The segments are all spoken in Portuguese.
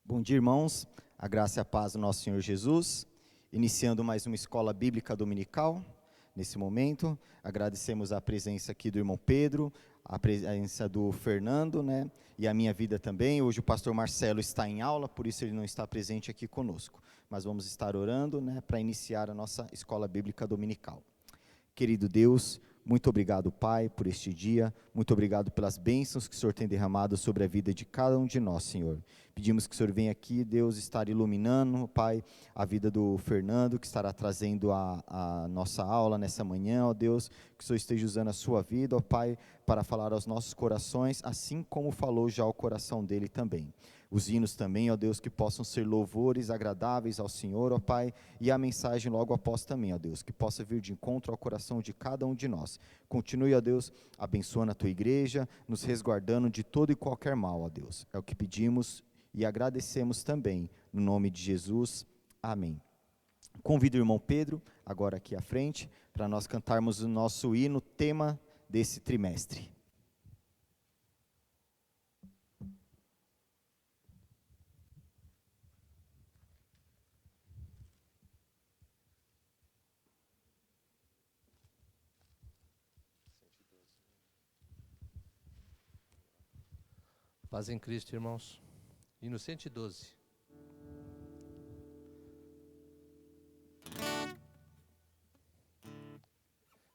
Bom dia, irmãos. A graça e a paz do nosso Senhor Jesus. Iniciando mais uma escola bíblica dominical. Nesse momento, agradecemos a presença aqui do irmão Pedro, a presença do Fernando, e a minha vida também. Hoje o pastor Marcelo está em aula, por isso ele não está presente aqui conosco. Mas vamos estar orando, para iniciar a nossa escola bíblica dominical. Querido Deus, muito obrigado, Pai, por este dia. Muito obrigado pelas bênçãos que o Senhor tem derramado sobre a vida de cada um de nós, Senhor. Pedimos que o Senhor venha aqui, Deus, estar iluminando, Pai, a vida do Fernando, que estará trazendo a nossa aula nessa manhã, ó Deus, que o Senhor esteja usando a sua vida, ó Pai, para falar aos nossos corações, assim como falou já ao coração dele também. Os hinos também, ó Deus, que possam ser louvores agradáveis ao Senhor, ó Pai, e a mensagem logo após também, ó Deus, que possa vir de encontro ao coração de cada um de nós. Continue, ó Deus, abençoando a Tua igreja, nos resguardando de todo e qualquer mal, ó Deus. É o que pedimos e agradecemos também, no nome de Jesus. Amém. Convido o irmão Pedro, agora aqui à frente, para nós cantarmos o nosso hino, tema desse trimestre. Paz em Cristo, irmãos. Hino 112.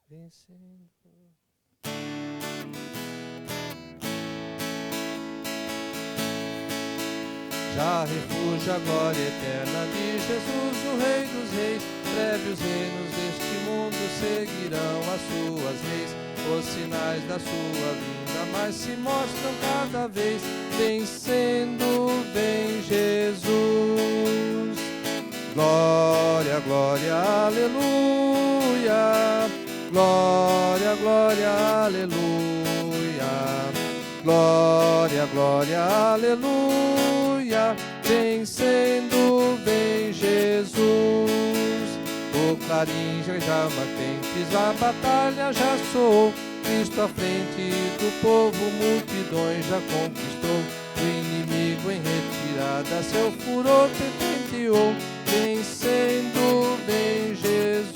Vencendo. Já refúgio a glória eterna de Jesus, o Rei dos Reis. Breve os reinos deste mundo seguirão as suas leis. Os sinais da sua vinda mais se mostram cada vez. Vencendo vem Jesus. Glória, glória, aleluia. Glória, glória, aleluia. Glória, glória, aleluia. Vencendo vem Jesus. O clarim já batentes, a batalha já soou. Cristo à frente do povo, multidões já conquistou. O inimigo em retirada, seu furor tenteou. Vencendo vem Jesus.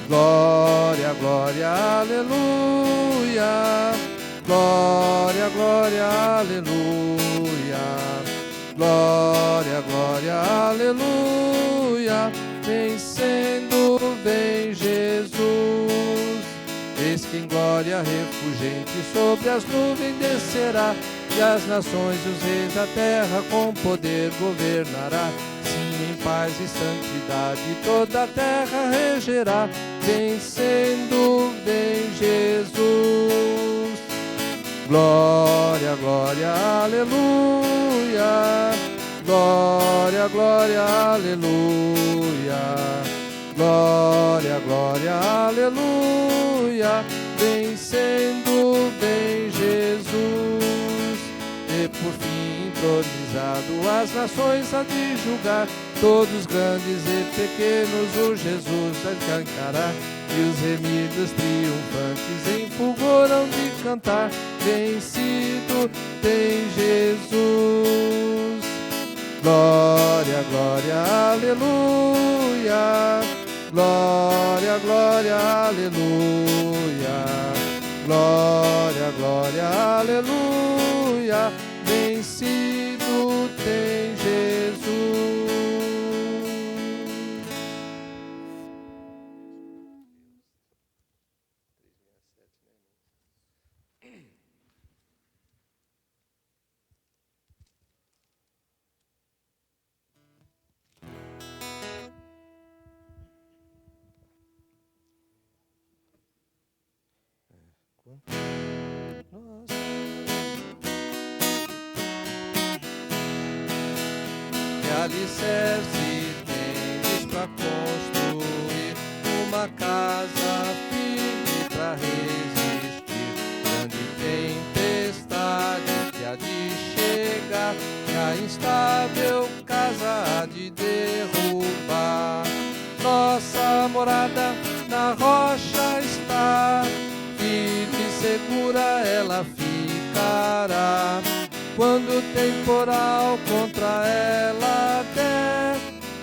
Glória, glória, aleluia. Glória, glória, aleluia. Glória, glória, aleluia. Vencendo vem Jesus. Eis que em glória refulgente sobre as nuvens descerá, e as nações e os reis da terra com poder governará. Sim, em paz e santidade toda a terra regerá. Vencendo vem Jesus. Glória, glória, aleluia. Glória, glória, aleluia. Glória, glória, aleluia. Vencendo vem Jesus. E por fim entronizado as nações há de julgar. Todos grandes e pequenos o Jesus escancará. E os remidos triunfantes em fulgor hão de cantar. Vencido tem Jesus. Glória, glória, aleluia. Glória, glória, aleluia. Glória, glória, aleluia. Vencido tem Jesus. Que alicerce tens para construir uma casa firme para resistir grande tempestade que há de chegar, e a instável casa há de derrubar. Nossa morada na rocha está, firme e segura ela ficará. Quando o temporal contra ela der,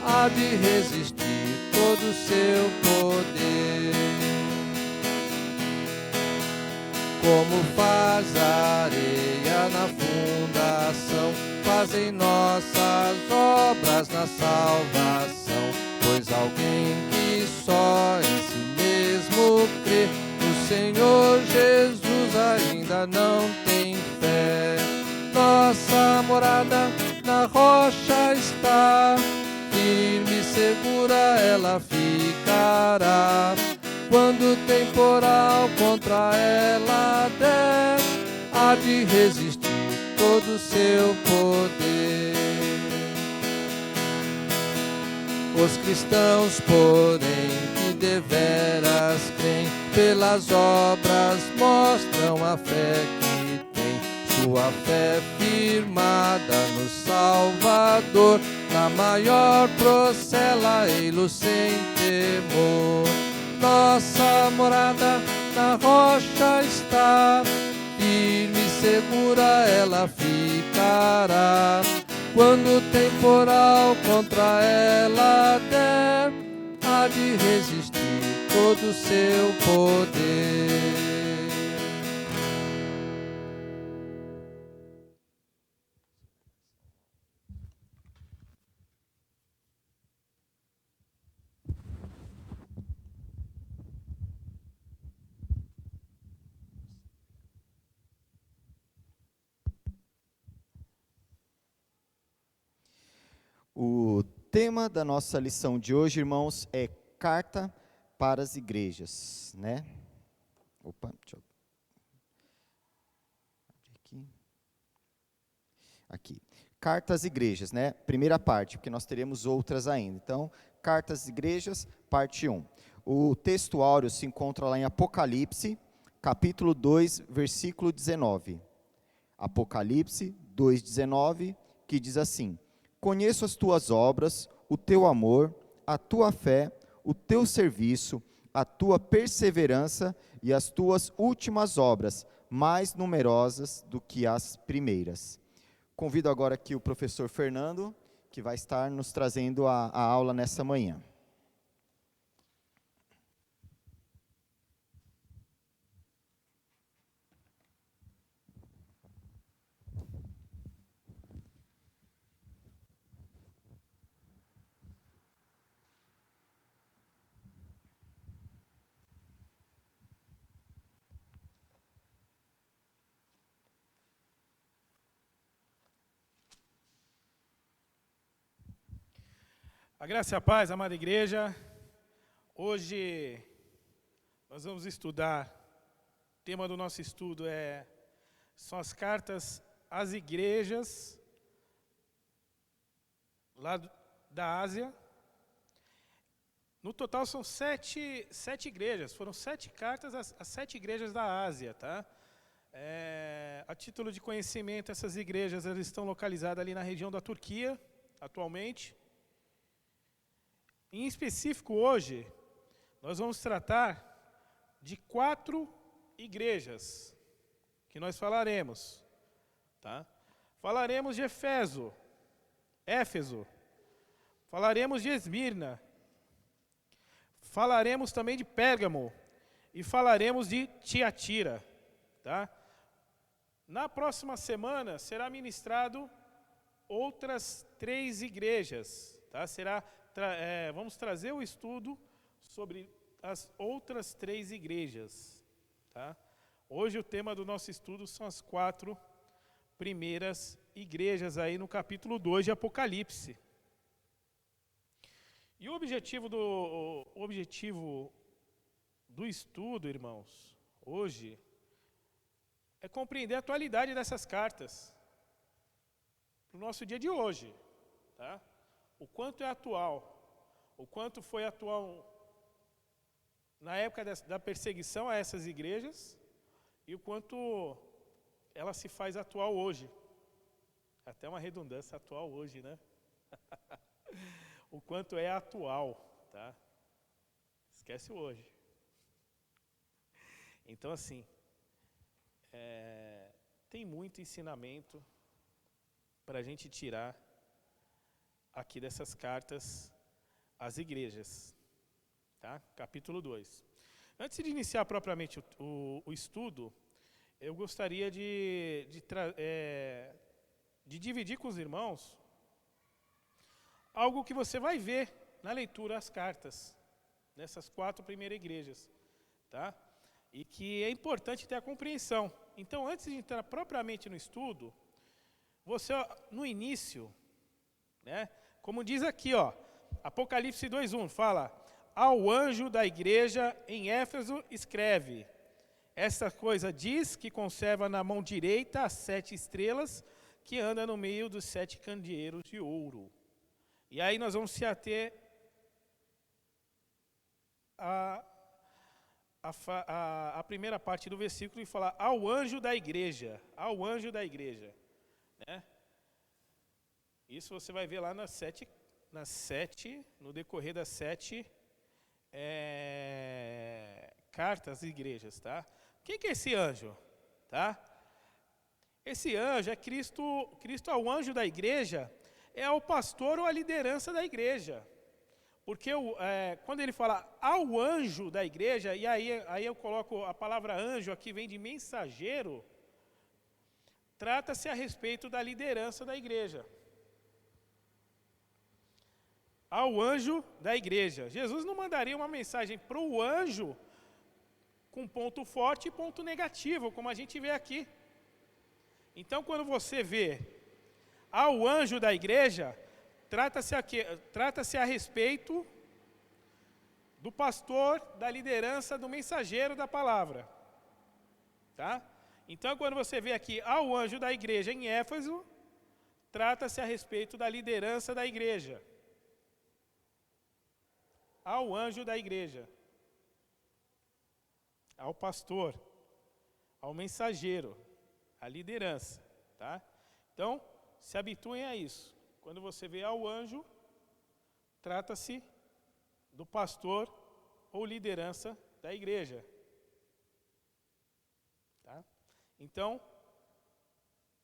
há de resistir todo o seu poder. Como faz a areia na fundação, fazem nossas obras na salvação. Pois alguém que só em si mesmo crê no Senhor Jesus ainda não tem fé. Nossa morada na rocha está, firme e segura ela ficará. Quando o temporal contra ela der, há de resistir todo o seu poder. Os cristãos, porém, que deveras creem, pelas obras mostram a fé que tem. Sua fé firmada no Salvador, na maior procela ei-lo sem temor. Nossa morada na rocha está, firme e segura ela ficará. Quando o temporal contra ela der, há de resistir todo o seu poder. O tema da nossa lição de hoje, irmãos, é carta para as igrejas, né? Opa, deixa eu abrir aqui. Carta às igrejas, né? Primeira parte, porque nós teremos outras ainda. Então, carta às igrejas, parte 1. O texto áureo se encontra lá em Apocalipse, capítulo 2, versículo 19. Apocalipse 2:19, que diz assim: Conheço as tuas obras, o teu amor, a tua fé, o teu serviço, a tua perseverança e as tuas últimas obras, mais numerosas do que as primeiras. Convido agora aqui o professor Fernando, que vai estar nos trazendo a aula nessa manhã. A graça e a paz, amada igreja. Hoje nós vamos estudar, o tema do nosso estudo são as cartas às igrejas lá da Ásia. No total são sete igrejas, foram 7 cartas às 7 igrejas da Ásia, tá? A título de conhecimento, essas igrejas elas estão localizadas ali na região da Turquia, atualmente. Em específico, hoje, nós vamos tratar de 4 igrejas que nós falaremos. Tá? Falaremos de Éfeso, falaremos de Esmirna, falaremos também de Pérgamo e falaremos de Tiatira. Tá? Na próxima semana será ministrado outras 3 igrejas. Tá? Vamos trazer o estudo sobre as outras 3 igrejas. Tá? Hoje o tema do nosso estudo são as 4 primeiras igrejas aí no capítulo 2 de Apocalipse. E o objetivo do estudo, irmãos, hoje, é compreender a atualidade dessas cartas para o nosso dia de hoje. Tá? O quanto é atual, o quanto foi atual na época da perseguição a essas igrejas e o quanto ela se faz atual hoje. Até uma redundância, atual hoje, né? O quanto é atual, tá? Esquece o hoje. Então, assim, tem muito ensinamento, para a gente tirar aqui dessas cartas às igrejas. Tá? Capítulo 2. Antes de iniciar propriamente o estudo, eu gostaria de dividir com os irmãos algo que você vai ver na leitura das cartas, nessas 4 primeiras igrejas. Tá? E que é importante ter a compreensão. Então, antes de entrar propriamente no estudo, você, no início, né, como diz aqui, ó, Apocalipse 2:1, fala: ao anjo da igreja em Éfeso escreve, esta coisa diz que conserva na mão direita as 7 estrelas que anda no meio dos 7 candeeiros de ouro. E aí nós vamos se ater a primeira parte do versículo e falar ao anjo da igreja, né? Isso você vai ver lá no decorrer das 7 cartas às igrejas, tá? Quem que é esse anjo? Tá? Esse anjo é Cristo é o anjo da igreja, é o pastor ou a liderança da igreja. Porque quando ele fala ao anjo da igreja, e aí eu coloco a palavra anjo aqui, vem de mensageiro, trata-se a respeito da liderança da igreja. Ao anjo da igreja. Jesus não mandaria uma mensagem para o anjo com ponto forte e ponto negativo, como a gente vê aqui. Então, quando você vê ao anjo da igreja, trata-se a respeito do pastor, da liderança, do mensageiro da palavra. Tá? Então, quando você vê aqui ao anjo da igreja em Éfeso, trata-se a respeito da liderança da igreja. Ao anjo da igreja, ao pastor, ao mensageiro, à liderança. Tá? Então, se habituem a isso. Quando você vê ao anjo, trata-se do pastor ou liderança da igreja. Tá? Então,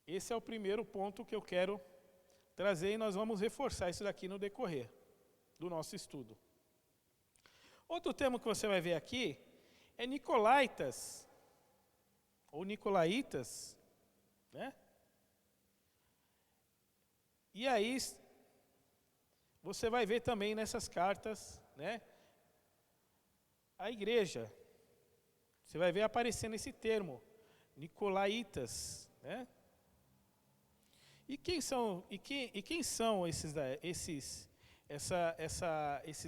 esse é o primeiro ponto que eu quero trazer e nós vamos reforçar isso daqui no decorrer do nosso estudo. Outro termo que você vai ver aqui é Nicolaítas, ou Nicolaitas, né? E aí, você vai ver também nessas cartas, né, a igreja. Você vai ver aparecendo esse termo, Nicolaitas, né? E quem são esses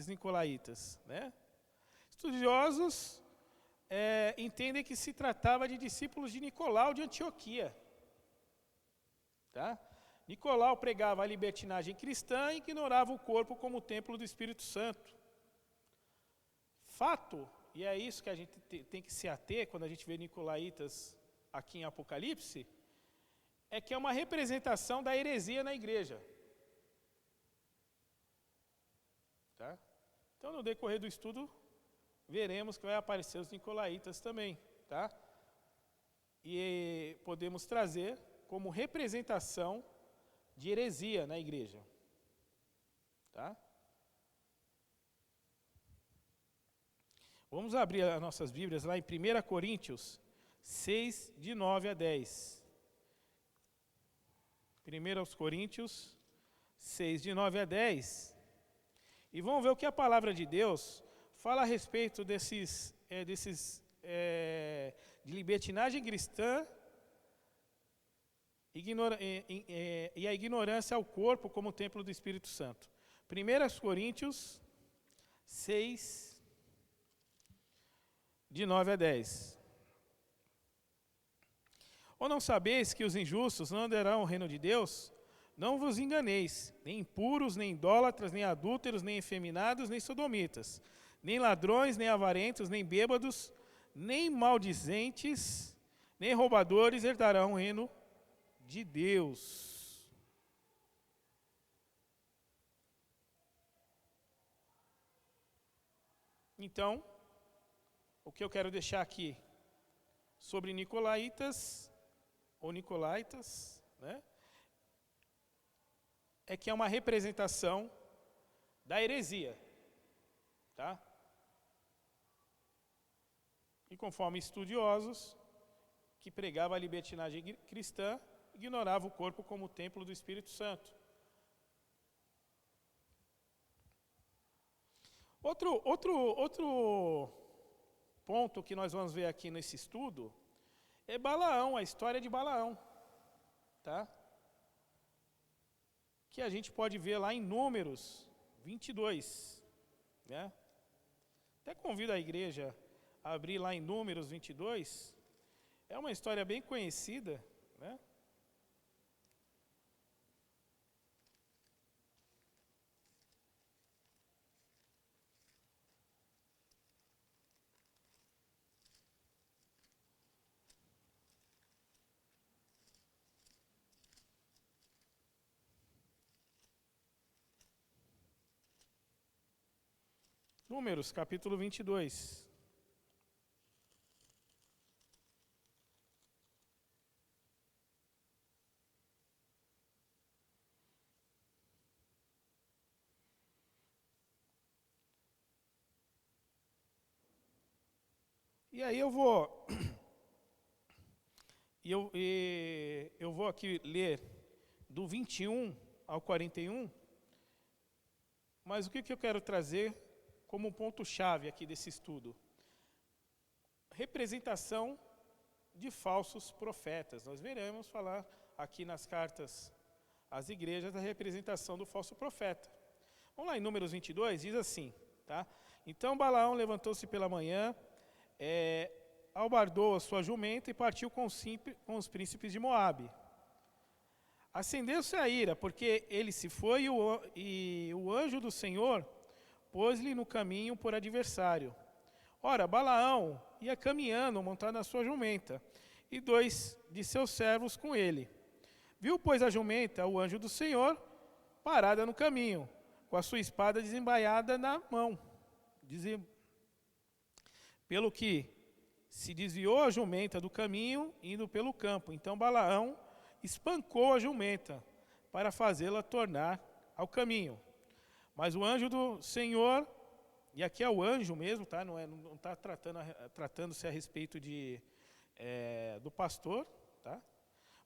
Nicolaitas, né? Estudiosos entendem que se tratava de discípulos de Nicolau de Antioquia. Tá? Nicolau pregava a libertinagem cristã e ignorava o corpo como templo do Espírito Santo. Fato, e é isso que a gente tem que se ater quando a gente vê Nicolaitas aqui em Apocalipse, é que é uma representação da heresia na igreja. Tá? Então, no decorrer do estudo, veremos que vai aparecer os Nicolaitas também. Tá? E podemos trazer como representação de heresia na igreja. Tá? Vamos abrir as nossas Bíblias lá em 1 Coríntios 6, de 9 a 10. 1 Coríntios 6, de 9 a 10. E vamos ver o que a palavra de Deus fala a respeito de libertinagem cristã e a ignorância ao corpo como templo do Espírito Santo. 1 Coríntios 6, de 9 a 10. Ou não sabeis que os injustos não herdarão o reino de Deus? Não vos enganeis, nem impuros, nem idólatras, nem adúlteros, nem efeminados, nem sodomitas, nem ladrões, nem avarentos, nem bêbados, nem maldizentes, nem roubadores herdarão o reino de Deus. Então, o que eu quero deixar aqui sobre Nicolaitas, ou Nicolaitas, né, é que é uma representação da heresia. Tá? E conforme estudiosos que pregavam a libertinagem cristã, ignorava o corpo como templo do Espírito Santo. Outro ponto que nós vamos ver aqui nesse estudo é Balaão, a história de Balaão, tá? Que a gente pode ver lá em Números 22, né? Até convido a igreja a abrir lá em Números 22, é uma história bem conhecida, né? Números, capítulo 22. E aí eu vou aqui ler do 21 ao 41, mas o que eu quero trazer como um ponto-chave aqui desse estudo? Representação de falsos profetas. Nós veremos falar aqui nas cartas às igrejas da representação do falso profeta. Vamos lá em Números 22, diz assim, tá? Então Balaão levantou-se pela manhã, albardou a sua jumenta e partiu com os príncipes de Moabe. Acendeu-se a ira, porque ele se foi e o anjo do Senhor pôs-lhe no caminho por adversário. Ora, Balaão ia caminhando, montado na sua jumenta, e 2 de seus servos com ele. Viu, pois, a jumenta, o anjo do Senhor, parada no caminho, com a sua espada desembaiada na mão. Pelo que se desviou a jumenta do caminho, indo pelo campo. Então Balaão espancou a jumenta, para fazê-la tornar ao caminho. Mas o anjo do Senhor, e aqui é o anjo mesmo, tá? Não está tratando-se a respeito do pastor, tá?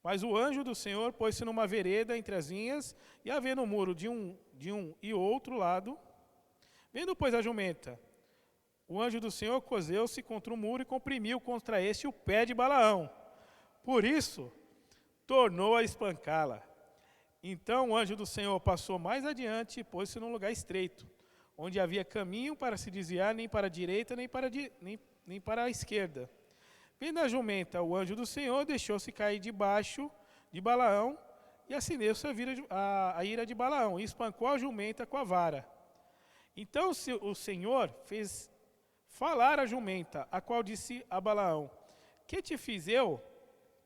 Mas o anjo do Senhor pôs-se numa vereda entre as vinhas, e havendo um muro de um e outro lado. Vendo, pois, a jumenta, o anjo do Senhor coseu-se contra o muro e comprimiu contra este o pé de Balaão. Por isso, tornou a espancá-la. Então o anjo do Senhor passou mais adiante e pôs-se num lugar estreito, onde havia caminho para se desviar nem para a direita nem para a esquerda. Vendo a jumenta, o anjo do Senhor deixou-se cair debaixo de Balaão e acendeu-se a ira de Balaão e espancou a jumenta com a vara. Então o Senhor fez falar a jumenta, a qual disse a Balaão: que te fiz eu,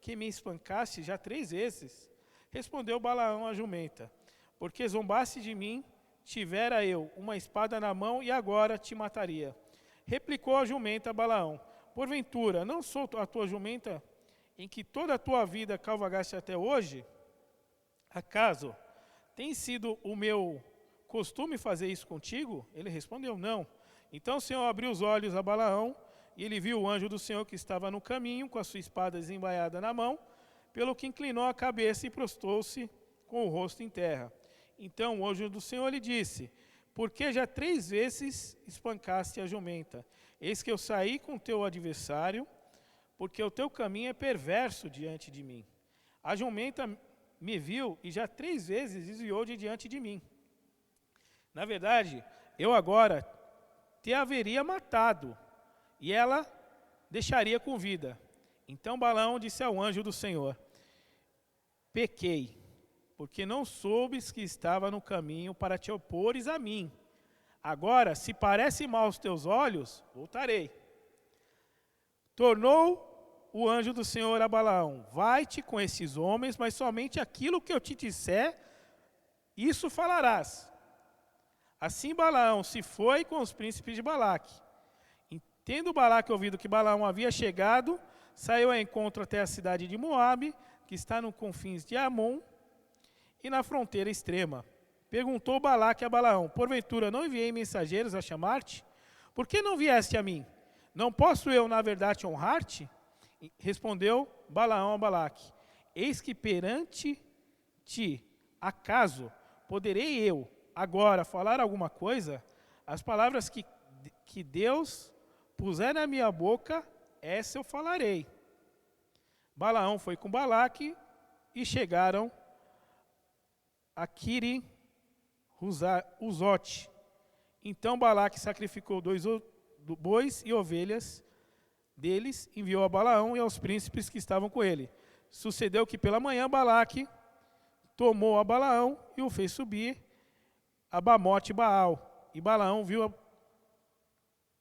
que me espancaste já 3 vezes? Respondeu Balaão à jumenta: porque zombaste de mim, tivera eu uma espada na mão e agora te mataria. Replicou a jumenta a Balaão: porventura, não sou a tua jumenta, em que toda a tua vida cavalgaste até hoje? Acaso tem sido o meu costume fazer isso contigo? Ele respondeu: não. Então o Senhor abriu os olhos a Balaão, e ele viu o anjo do Senhor que estava no caminho, com a sua espada desembaiada na mão, pelo que inclinou a cabeça e prostou-se com o rosto em terra. Então o anjo do Senhor lhe disse: por que já 3 vezes espancaste a jumenta? Eis que eu saí com teu adversário, porque o teu caminho é perverso diante de mim. A jumenta me viu e já 3 vezes desviou de diante de mim. Na verdade, eu agora te haveria matado, e ela deixaria com vida. Então Balaão disse ao anjo do Senhor: pequei, porque não soubes que estava no caminho para te opores a mim. Agora, se parece mal aos teus olhos, voltarei. Tornou o anjo do Senhor a Balaão: vai-te com esses homens, mas somente aquilo que eu te disser, isso falarás. Assim Balaão se foi com os príncipes de Balaque. Tendo Balaque ouvido que Balaão havia chegado, saiu ao encontro até a cidade de Moabe, que está nos confins de Amon e na fronteira extrema. perguntou Balaque a Balaão: porventura não enviei mensageiros a chamar-te? Por que não vieste a mim? Não posso eu, na verdade, honrar-te? Respondeu Balaão a Balaque: eis que perante ti, acaso, poderei eu agora falar alguma coisa? As palavras que Deus puser na minha boca, essa eu falarei. Balaão foi com Balaque e chegaram a Quiri-Uzote. Então Balaque sacrificou 2 bois e ovelhas deles, enviou a Balaão e aos príncipes que estavam com ele. Sucedeu que pela manhã Balaque tomou a Balaão e o fez subir a Bamote Baal. E Balaão viu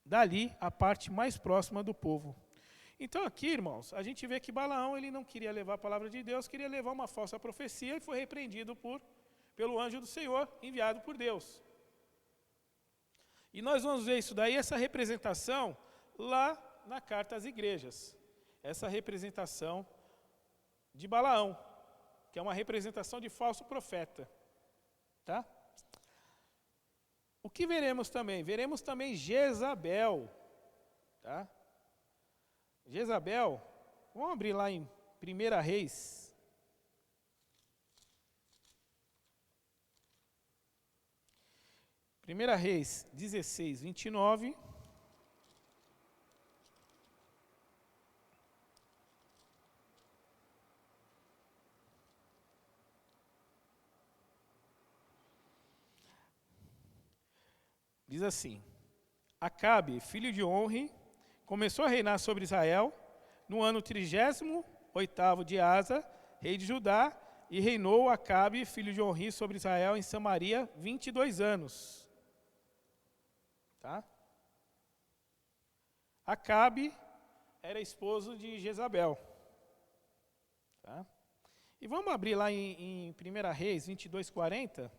dali a parte mais próxima do povo. Então aqui, irmãos, a gente vê que Balaão ele não queria levar a palavra de Deus, queria levar uma falsa profecia e foi repreendido pelo anjo do Senhor, enviado por Deus. E nós vamos ver isso daí, essa representação, lá na carta às igrejas. Essa representação de Balaão, que é uma representação de falso profeta. Tá? O que veremos também? Veremos também Jezabel. Tá? Jezabel, vamos abrir lá em 1 Reis. Primeira Reis 16, 29. Diz assim: Acabe, filho de Onri, começou a reinar sobre Israel no ano 38º de Asa, rei de Judá, e reinou Acabe, filho de Onri, sobre Israel em Samaria 22 anos. Tá? Acabe era esposo de Jezabel. Tá? E vamos abrir lá em 1 Reis 22, 40.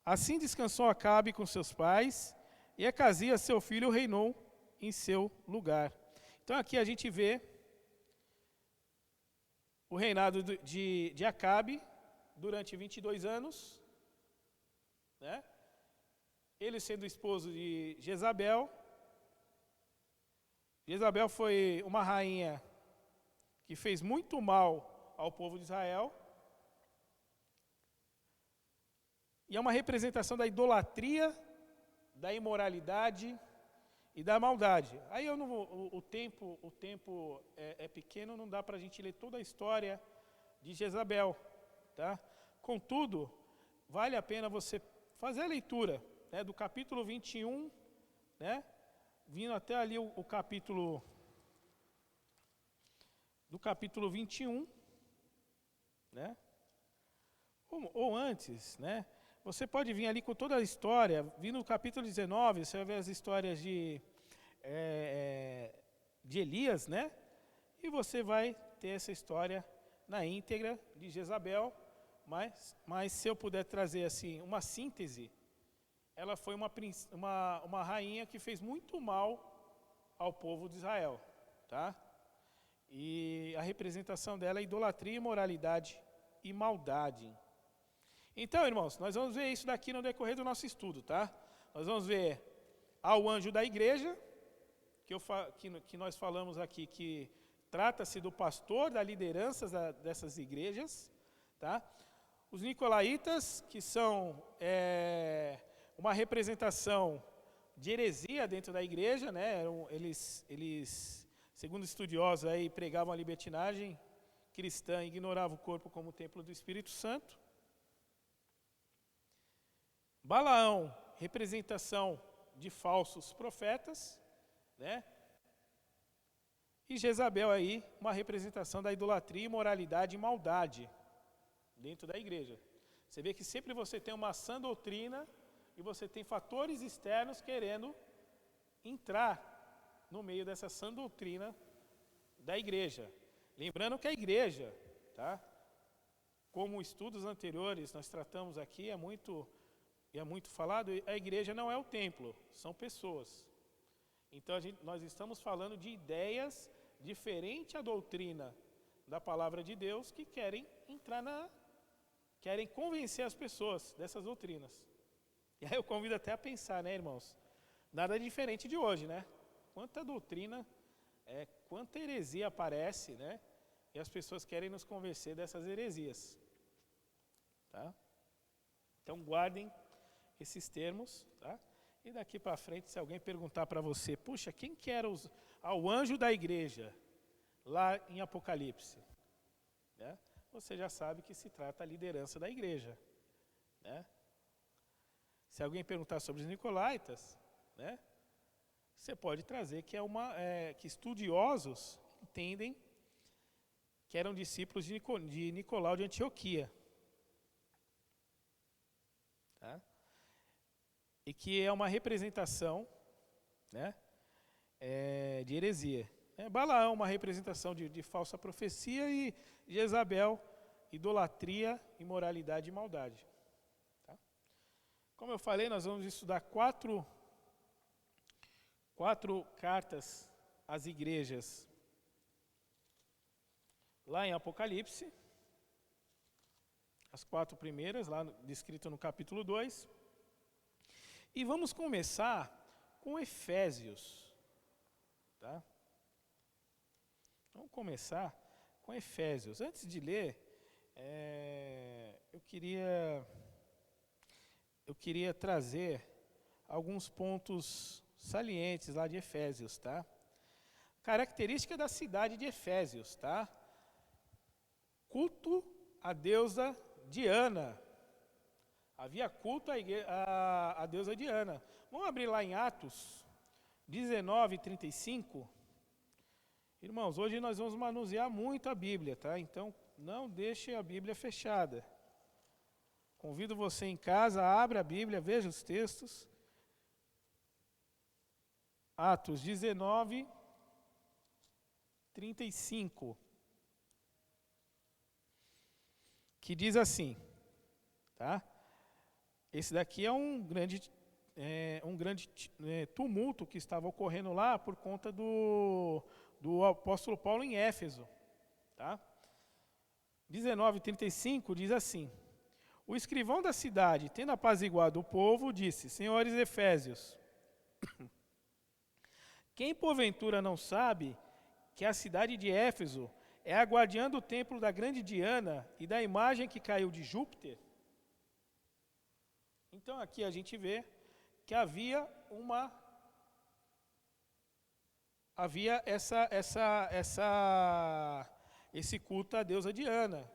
Assim descansou Acabe com seus pais, e Acasias, seu filho, reinou em seu lugar. Então aqui a gente vê o reinado de Acabe durante 22 anos, né? Ele sendo esposo de Jezabel. Jezabel foi uma rainha que fez muito mal ao povo de Israel. E é uma representação da idolatria, da imoralidade e da maldade. Aí eu não vou, o tempo é pequeno, não dá para a gente ler toda a história de Jezabel. Tá? Contudo, vale a pena você fazer a leitura, né, do capítulo 21, né, vindo até ali o capítulo... do capítulo 21, né? Ou antes, né? Você pode vir ali com toda a história, vindo no capítulo 19, você vai ver as histórias de Elias, né? E você vai ter essa história na íntegra de Jezabel, mas se eu puder trazer assim uma síntese, ela foi uma rainha que fez muito mal ao povo de Israel, tá? E a representação dela é idolatria, imoralidade e maldade. Então, irmãos, nós vamos ver isso daqui no decorrer do nosso estudo, tá? Nós vamos ver ao anjo da igreja, que nós falamos aqui, que trata-se do pastor, da liderança dessas igrejas, tá? Os nicolaítas, que são uma representação de heresia dentro da igreja, né? Eles segundo estudiosos, aí, pregavam a libertinagem cristã e ignoravam o corpo como templo do Espírito Santo. Balaão, representação de falsos profetas, né? E Jezabel aí, uma representação da idolatria, imoralidade e maldade dentro da igreja. Você vê que sempre você tem uma sã doutrina e você tem fatores externos querendo entrar no meio dessa sã doutrina da igreja. Lembrando que a igreja, tá? Como estudos anteriores nós tratamos aqui, é muito e é muito falado, a igreja não é o templo, são pessoas. Então nós estamos falando de ideias diferentes à doutrina da palavra de Deus que querem querem convencer as pessoas dessas doutrinas. E aí eu convido até a pensar, né, irmãos? Nada diferente de hoje, né? Quanta doutrina, quanta heresia aparece, né? E as pessoas querem nos convencer dessas heresias. Tá? Então guardem esses termos, tá? E daqui para frente, se alguém perguntar para você, puxa, quem que era o anjo da igreja lá em Apocalipse? Né? Você já sabe que se trata da liderança da igreja. Né? Se alguém perguntar sobre os nicolaítas, né? Você pode trazer que que estudiosos entendem que eram discípulos de Nicolau de Antioquia. Tá? E que é uma representação, né, de heresia. Balaão, uma representação de falsa profecia, e Jezabel, idolatria, imoralidade e maldade. Tá? Como eu falei, nós vamos estudar quatro cartas às igrejas lá em Apocalipse, as 4 primeiras, lá descrito no capítulo 2. E vamos começar com Efésios. Tá? Vamos começar com Efésios. Antes de ler, eu queria trazer alguns pontos salientes lá de Efésios, tá? Característica da cidade de Efésios, tá? Culto à deusa Diana. Havia culto à deusa Diana. Vamos abrir lá em Atos 19:35. Irmãos, hoje nós vamos manusear muito a Bíblia, tá? Então, não deixe a Bíblia fechada. Convido você em casa, abra a Bíblia, veja os textos. Atos 19:35. Que diz assim, tá? Esse daqui é um grande tumulto que estava ocorrendo lá por conta do apóstolo Paulo em Éfeso. Tá? 19:35 diz assim: o escrivão da cidade, tendo apaziguado o povo, disse: senhores efésios, quem porventura não sabe que a cidade de Éfeso é a guardiã do templo da grande Diana e da imagem que caiu de Júpiter? Então aqui a gente vê que havia esse culto à deusa Diana.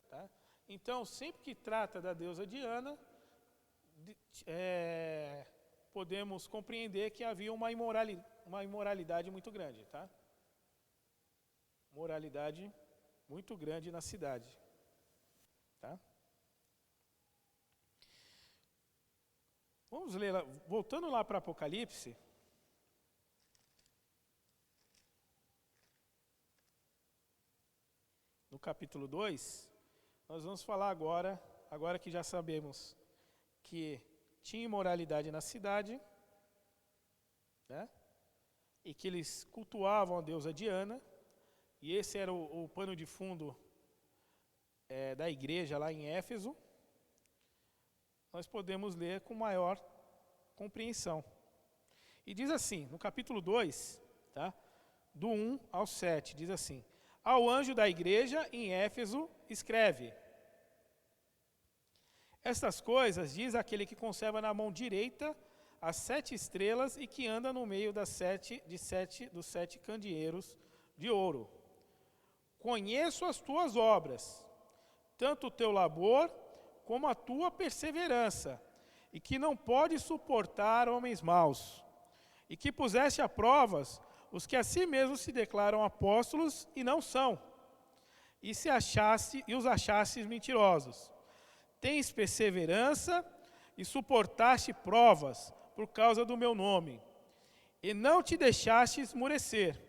Tá? Então, sempre que trata da deusa Diana, podemos compreender que havia uma imoralidade muito grande. Tá? Moralidade muito grande na cidade. Tá? Vamos ler, voltando lá para Apocalipse. No capítulo 2, nós vamos falar agora que já sabemos que tinha imoralidade na cidade, né? E que eles cultuavam a deusa Diana, e esse era o pano de fundo da igreja lá em Éfeso. Nós podemos ler com maior compreensão. E diz assim, no capítulo 2, tá? Do 1 ao 7, diz assim: ao anjo da igreja em Éfeso escreve: estas coisas diz aquele que conserva na mão direita as 7 estrelas e que anda no meio dos 7 candeeiros de ouro. Conheço as tuas obras, tanto o teu labor como a tua perseverança, e que não pode suportar homens maus, e que puseste a provas os que a si mesmos se declaram apóstolos e não são, e os achastes mentirosos. Tens perseverança e suportaste provas por causa do meu nome, e não te deixaste esmurecer.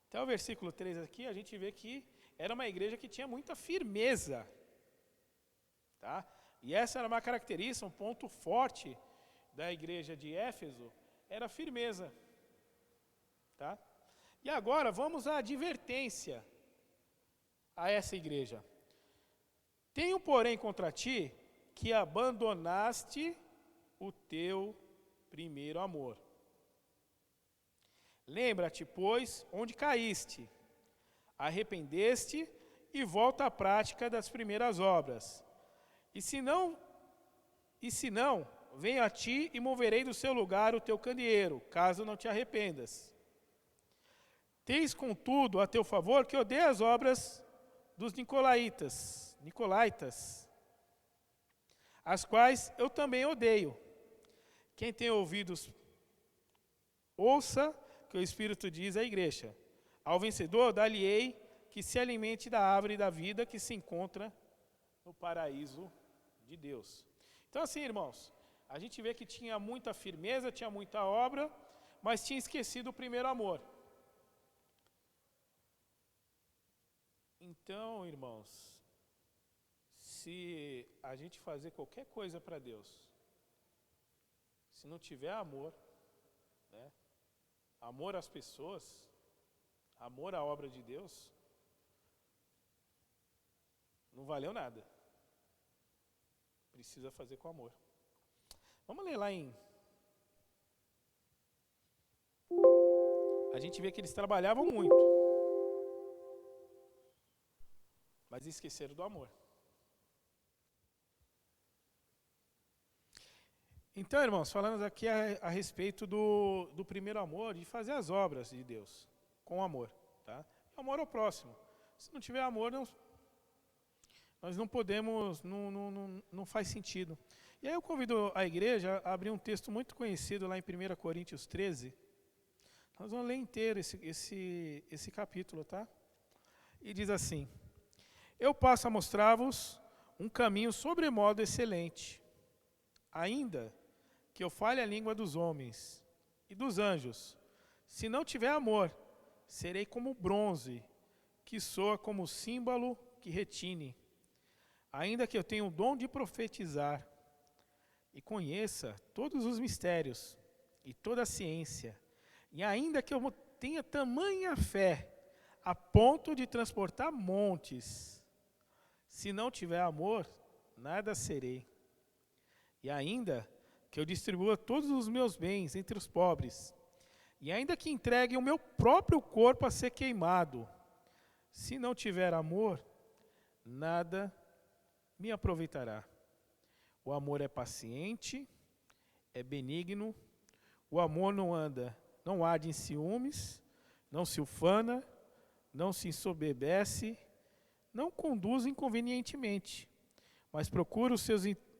Até o versículo 3 aqui, a gente vê que era uma igreja que tinha muita firmeza. Tá? E essa era uma característica, um ponto forte da igreja de Éfeso, era a firmeza. Tá? E agora vamos à advertência a essa igreja. Tenho, porém, contra ti que abandonaste o teu primeiro amor. Lembra-te, pois, onde caíste, arrependeste e volta à prática das primeiras obras. E se não, venho a ti e moverei do seu lugar o teu candeeiro, caso não te arrependas. Tens, contudo, a teu favor que odeia as obras dos nicolaítas, as quais eu também odeio. Quem tem ouvidos, ouça o que o Espírito diz à igreja. Ao vencedor, dar-lhe-ei que se alimente da árvore da vida que se encontra no paraíso de Deus. Então, assim, irmãos, a gente vê que tinha muita firmeza, tinha muita obra, mas tinha esquecido o primeiro amor. Então, irmãos, se a gente fazer qualquer coisa para Deus, se não tiver amor, né, amor às pessoas, amor à obra de Deus, não valeu nada. Precisa fazer com amor. Vamos ler lá em... A gente vê que eles trabalhavam muito, mas esqueceram do amor. Então, irmãos, falando aqui a respeito do primeiro amor, de fazer as obras de Deus com amor. Tá? Amor ao próximo. Se não tiver amor, nós não podemos, não faz sentido. E aí eu convido a igreja a abrir um texto muito conhecido lá em 1 Coríntios 13. Nós vamos ler inteiro esse capítulo, tá? E diz assim: eu passo a mostrar-vos um caminho sobremodo excelente, ainda que eu fale a língua dos homens e dos anjos. Se não tiver amor, serei como bronze, que soa como símbolo que retine. Ainda que eu tenha o dom de profetizar e conheça todos os mistérios e toda a ciência, e ainda que eu tenha tamanha fé a ponto de transportar montes, se não tiver amor, nada serei. E ainda que eu distribua todos os meus bens entre os pobres, e ainda que entregue o meu próprio corpo a ser queimado, se não tiver amor, nada me aproveitará. O amor é paciente, é benigno, o amor não arde em ciúmes, não se ufana, não se ensoberbece, não conduz inconvenientemente, mas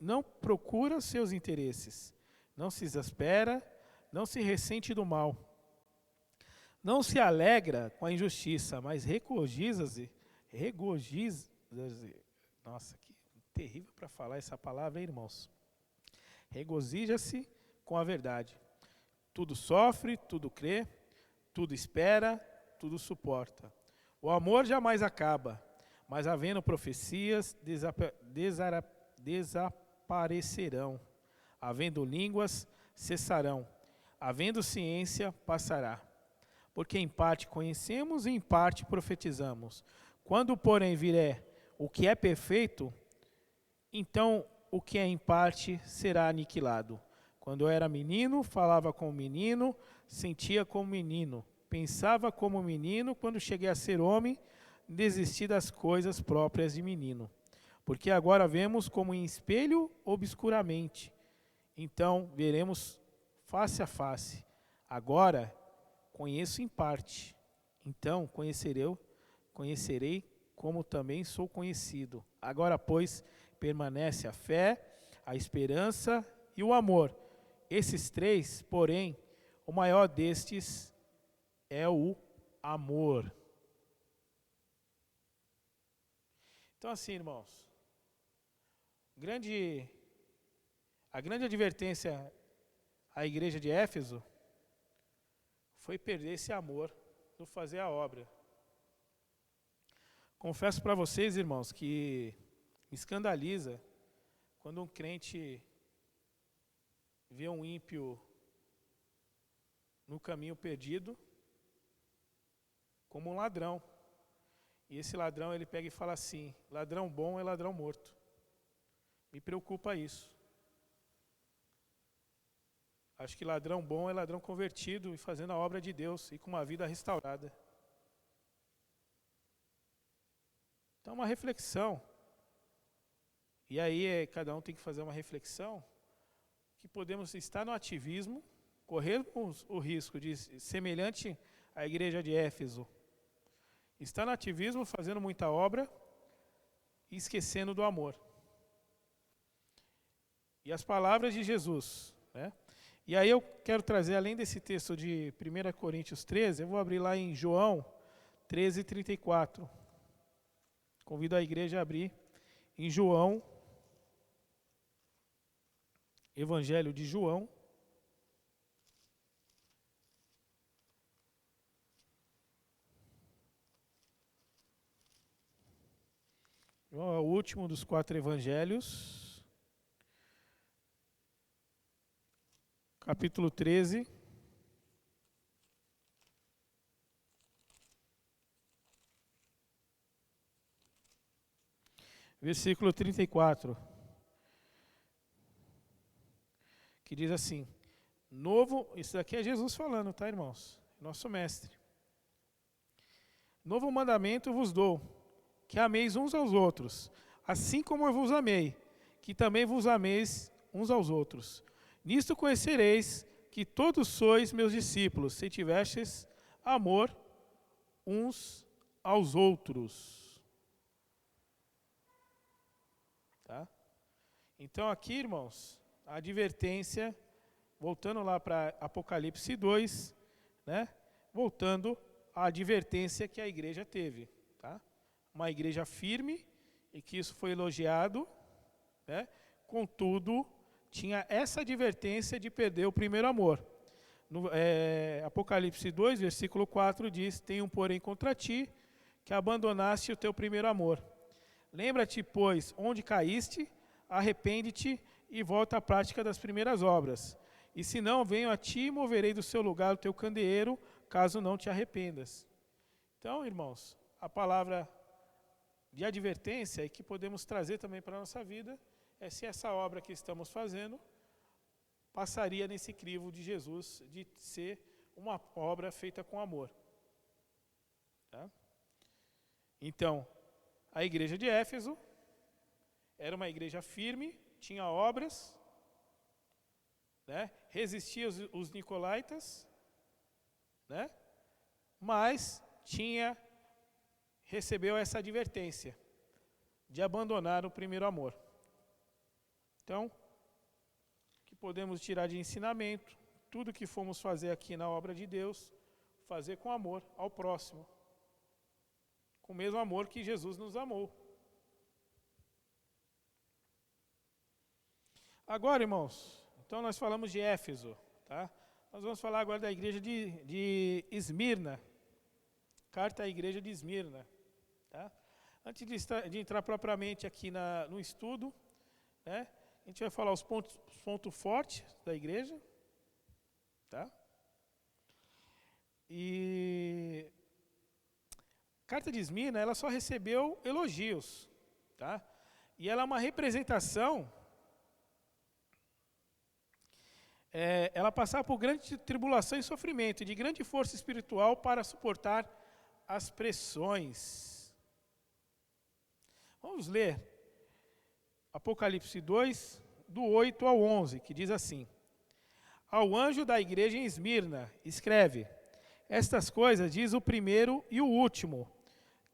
não procura os seus interesses, não se exaspera, não se ressente do mal, não se alegra com a injustiça, mas regozija-se. Nossa, que terrível para falar essa palavra, hein, irmãos? Regozija-se com a verdade. Tudo sofre, tudo crê, tudo espera, tudo suporta. O amor jamais acaba, mas havendo profecias, desaparecerão. Havendo línguas, cessarão. Havendo ciência, passará. Porque em parte conhecemos e em parte profetizamos. Quando, porém, vier o que é perfeito, então o que é em parte será aniquilado. Quando eu era menino, falava como menino, sentia como menino, pensava como menino. Quando cheguei a ser homem, desisti das coisas próprias de menino. Porque agora vemos como em espelho obscuramente. Então veremos face a face. Agora conheço em parte. Então conhecerei como também sou conhecido. Agora, pois, permanece a fé, a esperança e o amor. Esses três, porém, o maior destes é o amor. Então, assim, irmãos, a grande advertência à igreja de Éfeso foi perder esse amor no fazer a obra. Confesso para vocês, irmãos, que me escandaliza quando um crente vê um ímpio no caminho perdido, como um ladrão. E esse ladrão, ele pega e fala assim: ladrão bom é ladrão morto. Me preocupa isso. Acho que ladrão bom é ladrão convertido e fazendo a obra de Deus e com uma vida restaurada. Então, uma reflexão. E aí, cada um tem que fazer uma reflexão, que podemos estar no ativismo, corrermos o risco de, semelhante à igreja de Éfeso, estar no ativismo, fazendo muita obra e esquecendo do amor. E as palavras de Jesus, né? E aí eu quero trazer, além desse texto de 1 Coríntios 13, eu vou abrir lá em João 13:34. Convido a igreja a abrir em João, Evangelho de João. João é o último dos 4 evangelhos. Capítulo 13. Versículo 34. Que diz assim: isso daqui é Jesus falando, tá, irmãos? Nosso mestre. Novo mandamento vos dou, que ameis uns aos outros, assim como eu vos amei, que também vos ameis uns aos outros. Nisto conhecereis que todos sois meus discípulos, se tivestes amor uns aos outros. Tá? Então aqui, irmãos, a advertência, voltando lá para Apocalipse 2, né? Voltando à advertência que a igreja teve. Tá? Uma igreja firme, e que isso foi elogiado, né? Contudo, tinha essa advertência de perder o primeiro amor. No, Apocalipse 2, versículo 4 diz: tenho, porém, contra ti, que abandonaste o teu primeiro amor. Lembra-te, pois, onde caíste, arrepende-te e volta à prática das primeiras obras. E se não, venho a ti e moverei do seu lugar o teu candeeiro, caso não te arrependas. Então, irmãos, a palavra de advertência e que podemos trazer também para a nossa vida é se essa obra que estamos fazendo passaria nesse crivo de Jesus, de ser uma obra feita com amor. Tá? Então, a igreja de Éfeso era uma igreja firme, tinha obras, né? Resistia os nicolaítas, né? Mas recebeu essa advertência de abandonar o primeiro amor. Então, o que podemos tirar de ensinamento? Tudo que fomos fazer aqui na obra de Deus, fazer com amor ao próximo. Com o mesmo amor que Jesus nos amou. Agora, irmãos, então nós falamos de Éfeso, tá? Nós vamos falar agora da igreja de Esmirna. Carta à igreja de Esmirna. Tá? Antes de entrar propriamente aqui no estudo, né? A gente vai falar os pontos fortes da igreja, tá? E a carta de Esmirna, ela só recebeu elogios, tá? E ela é uma representação, ela passava por grande tribulação e sofrimento, e de grande força espiritual para suportar as pressões. Vamos ler Apocalipse 2, do 8 ao 11, que diz assim: ao anjo da igreja em Esmirna, escreve: estas coisas diz o primeiro e o último,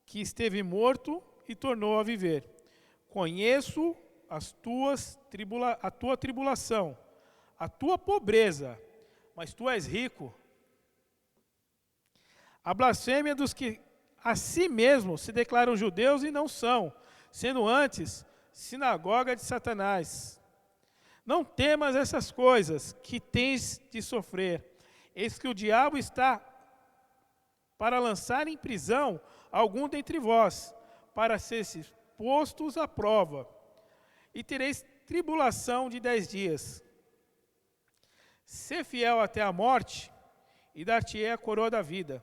que esteve morto e tornou a viver. Conheço a tua tribulação, a tua pobreza, mas tu és rico. A blasfêmia dos que a si mesmos se declaram judeus e não são, sendo antes sinagoga de Satanás. Não temas essas coisas que tens de sofrer. Eis que o diabo está para lançar em prisão algum dentre vós, para ser postos à prova. e tereis tribulação de 10 dias. Sê fiel até a morte, e dar-te-ei a coroa da vida.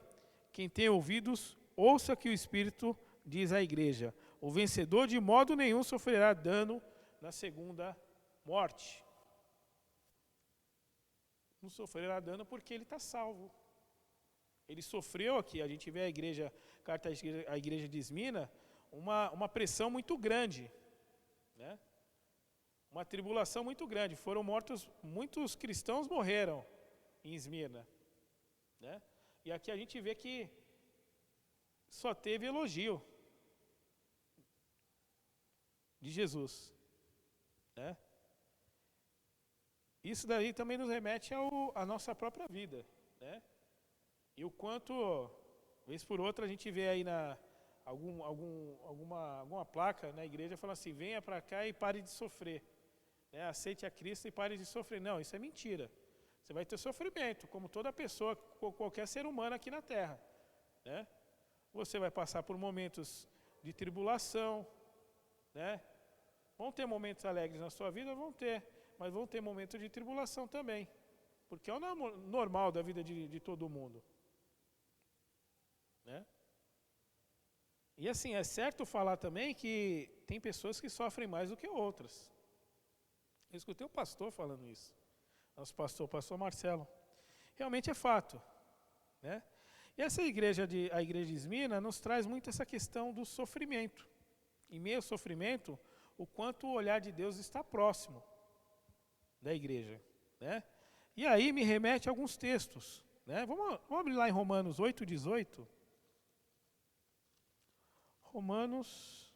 Quem tem ouvidos, ouça que o Espírito diz à igreja. O vencedor de modo nenhum sofrerá dano na segunda morte. Não sofrerá dano porque ele está salvo. Ele sofreu aqui, a gente vê a igreja, carta à igreja de Esmina, uma pressão muito grande, né? Uma tribulação muito grande. Foram mortos, muitos cristãos morreram em Esmina, né? E aqui a gente vê que só teve elogio de Jesus, né? Isso daí também nos remete à nossa própria vida, né? E o quanto, vez por outra, a gente vê aí alguma placa na igreja falando assim, venha para cá e pare de sofrer, né? Aceite a Cristo e pare de sofrer. Não, isso é mentira. Você vai ter sofrimento, como toda pessoa, qualquer ser humano aqui na Terra, né? Você vai passar por momentos de tribulação, né? Vão ter momentos alegres na sua vida? Vão ter, mas vão ter momentos de tribulação também, porque é o normal da vida de todo mundo, né? E assim, é certo falar também que tem pessoas que sofrem mais do que outras. Eu escutei um pastor falando isso, nosso pastor, o pastor Marcelo. Realmente é fato, né? E essa igreja, a igreja de Esmina, nos traz muito essa questão do sofrimento. Em meio ao sofrimento, o quanto o olhar de Deus está próximo da igreja, né? E aí me remete a alguns textos, né? Vamos abrir lá em Romanos 8:18. Romanos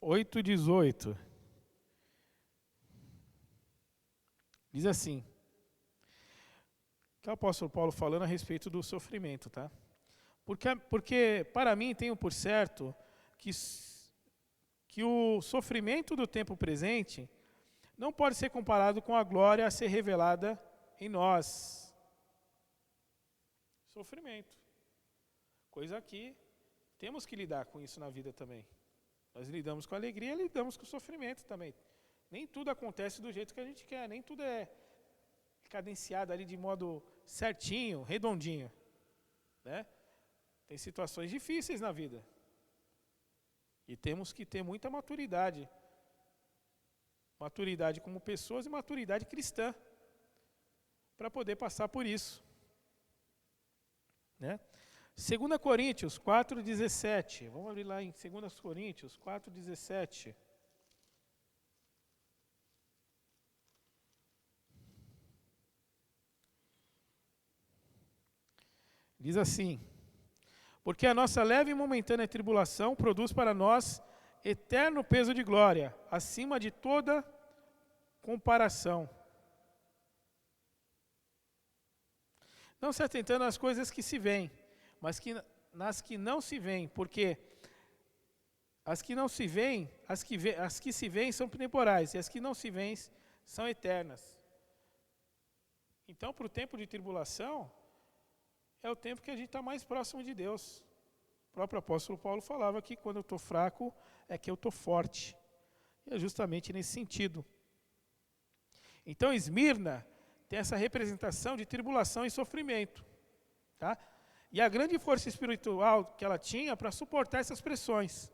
8:18. Diz assim, que é o apóstolo Paulo falando a respeito do sofrimento, tá? Porque para mim tenho por certo que o sofrimento do tempo presente não pode ser comparado com a glória a ser revelada em nós. Sofrimento. Coisa que temos que lidar com isso na vida também. Nós lidamos com a alegria e lidamos com o sofrimento também. Nem tudo acontece do jeito que a gente quer, nem tudo é cadenciado ali de modo certinho, redondinho, né? Tem situações difíceis na vida. E temos que ter muita maturidade. Maturidade como pessoas e maturidade cristã para poder passar por isso, né? 2 Coríntios 4:17. Vamos abrir lá em 2 Coríntios 4:17. Diz assim: porque a nossa leve e momentânea tribulação produz para nós eterno peso de glória, acima de toda comparação. Não se atentando às coisas que se veem, mas nas que não se veem, porque as que não se veem, as que se veem são temporais, e as que não se veem são eternas. Então, para o tempo de tribulação, é o tempo que a gente está mais próximo de Deus. O próprio apóstolo Paulo falava que quando eu estou fraco, é que eu estou forte. E é justamente nesse sentido. Então, Esmirna tem essa representação de tribulação e sofrimento, tá? E a grande força espiritual que ela tinha para suportar essas pressões,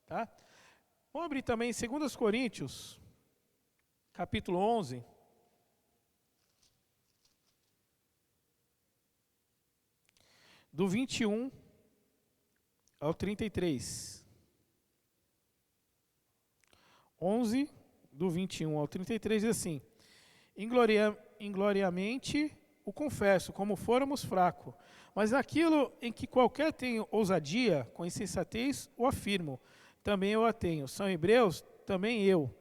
tá? Vamos abrir também em 2 Coríntios, capítulo 11. Do 21 ao 33. 11, do 21 ao 33, diz assim: Ingloriamente o confesso, como fôramos fracos, mas aquilo em que qualquer tem ousadia, com insensatez, o afirmo, também eu a tenho. São hebreus? Também eu.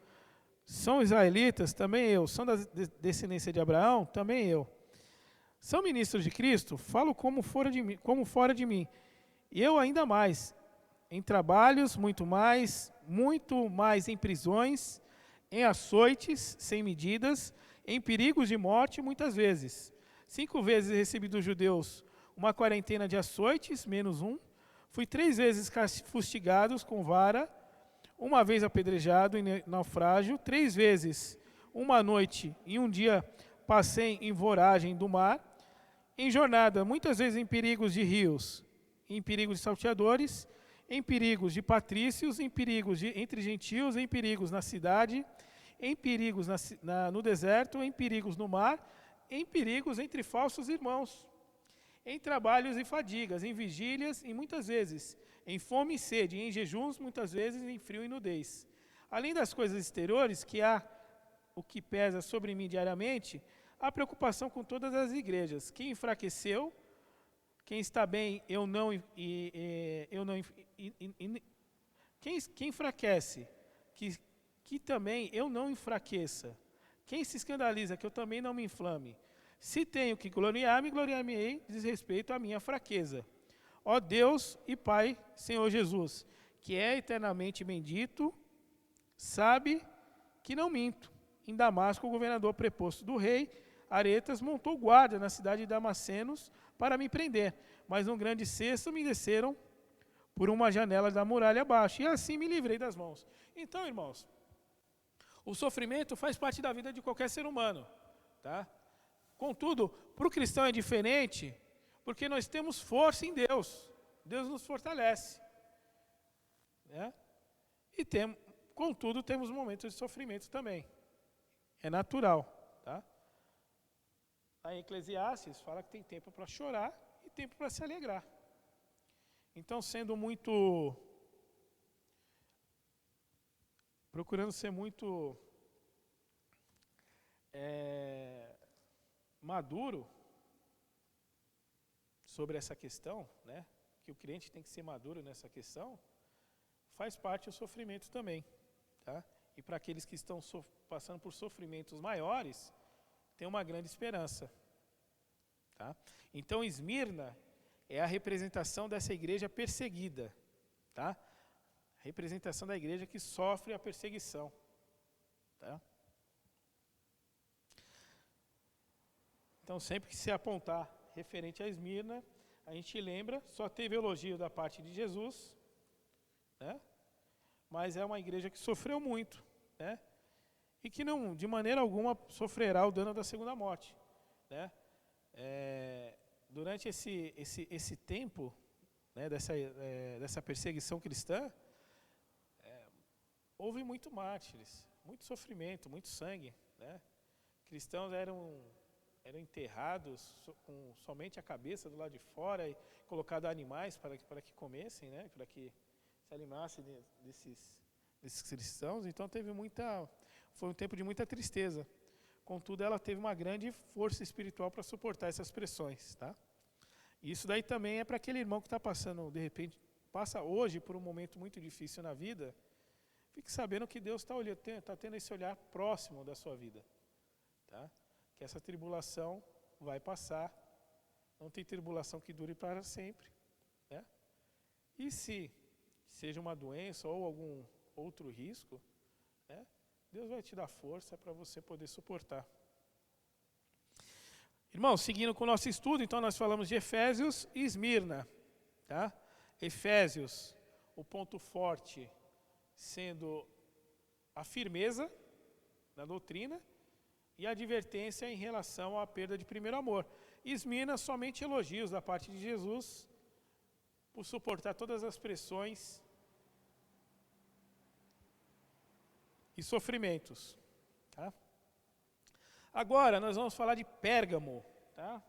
São israelitas? Também eu. São da descendência de Abraão? Também eu. São ministros de Cristo? Falo como fora de mim. E eu ainda mais. Em trabalhos, muito mais em prisões, em açoites sem medidas, em perigos de morte muitas vezes. 5 vezes recebi dos judeus uma quarentena de açoites, menos 1. Fui 3 vezes fustigado com vara, 1 vez apedrejado em naufrágio, 3 vezes, 1 noite e 1 dia passei em voragem do mar, em jornada, muitas vezes em perigos de rios, em perigos de salteadores, em perigos de patrícios, em perigos entre gentios, em perigos na cidade, em perigos no deserto, em perigos no mar, em perigos entre falsos irmãos, em trabalhos e fadigas, em vigílias e muitas vezes em fome e sede, em jejuns, muitas vezes em frio e nudez. Além das coisas exteriores, que há o que pesa sobre mim diariamente, há preocupação com todas as igrejas. Quem enfraqueceu, quem está bem, quem enfraquece, que também eu não enfraqueça. Quem se escandaliza, que eu também não me inflame. Se tenho que gloriar-me, gloriar-me-ei, diz respeito à minha fraqueza. Ó Deus e Pai, Senhor Jesus, que é eternamente bendito, sabe que não minto. Em Damasco, o governador preposto do rei, Aretas, montou guarda na cidade de Damascenos para me prender. Mas num grande cesto me desceram por uma janela da muralha abaixo, e assim me livrei das mãos. Então, irmãos, o sofrimento faz parte da vida de qualquer ser humano, tá? Contudo, para o cristão é diferente, porque nós temos força em Deus. Deus nos fortalece, né? E contudo, temos momentos de sofrimento também. É natural, tá? Em Eclesiastes fala que tem tempo para chorar e tempo para se alegrar. Então, procurando ser muito maduro sobre essa questão, né? Que o crente tem que ser maduro nessa questão, faz parte do sofrimento também, tá? E para aqueles que estão passando por sofrimentos maiores, tem uma grande esperança, tá? Então, Esmirna é a representação dessa igreja perseguida, tá? A representação da igreja que sofre a perseguição, tá? Então, sempre que se apontar referente a Esmirna, a gente lembra, só teve elogio da parte de Jesus, né? Mas é uma igreja que sofreu muito, né? E que não, de maneira alguma, sofrerá o dano da segunda morte, né? Durante esse tempo, né, dessa perseguição cristã, houve muito mártires, muito sofrimento, muito sangue, né? Cristãos eram enterrados com somente a cabeça do lado de fora e colocado animais para que comessem, né? Para que se alimentassem desses cristãos. Então foi um tempo de muita tristeza. Contudo, ela teve uma grande força espiritual para suportar essas pressões, tá? E isso daí também é para aquele irmão que está passando, de repente, passa hoje por um momento muito difícil na vida, fique sabendo que Deus está tendo esse olhar próximo da sua vida, tá? Que essa tribulação vai passar, não tem tribulação que dure para sempre, né? E se seja uma doença ou algum outro risco, né, Deus vai te dar força para você poder suportar. Irmãos, seguindo com o nosso estudo, então nós falamos de Efésios e Esmirna, tá? Efésios, o ponto forte sendo a firmeza na doutrina e a advertência em relação à perda de primeiro amor. Esmirna, somente elogios da parte de Jesus por suportar todas as pressões e sofrimentos, tá? Agora nós vamos falar de Pérgamo, tá?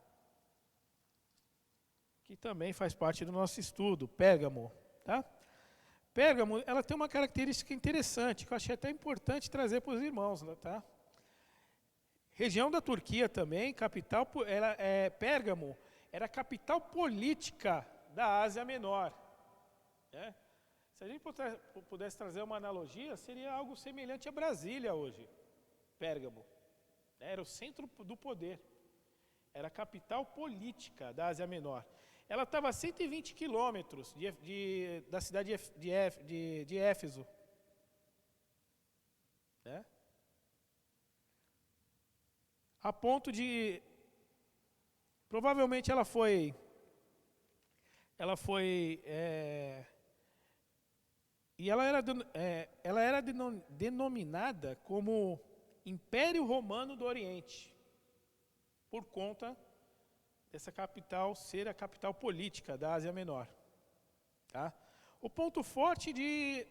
Que também faz parte do nosso estudo, Pérgamo, tá? Pérgamo, ela tem uma característica interessante, que eu achei até importante trazer para os irmãos, tá? Região da Turquia também, Pérgamo era a capital política da Ásia Menor, né? Se a gente pudesse trazer uma analogia, seria algo semelhante a Brasília hoje, Pérgamo. Era o centro do poder, era a capital política da Ásia Menor. Ela estava a 120 quilômetros da cidade de Éfeso, né? A ponto de Provavelmente ela foi e ela era denominada como Império Romano do Oriente, por conta dessa capital ser a capital política da Ásia Menor. Tá? O ponto forte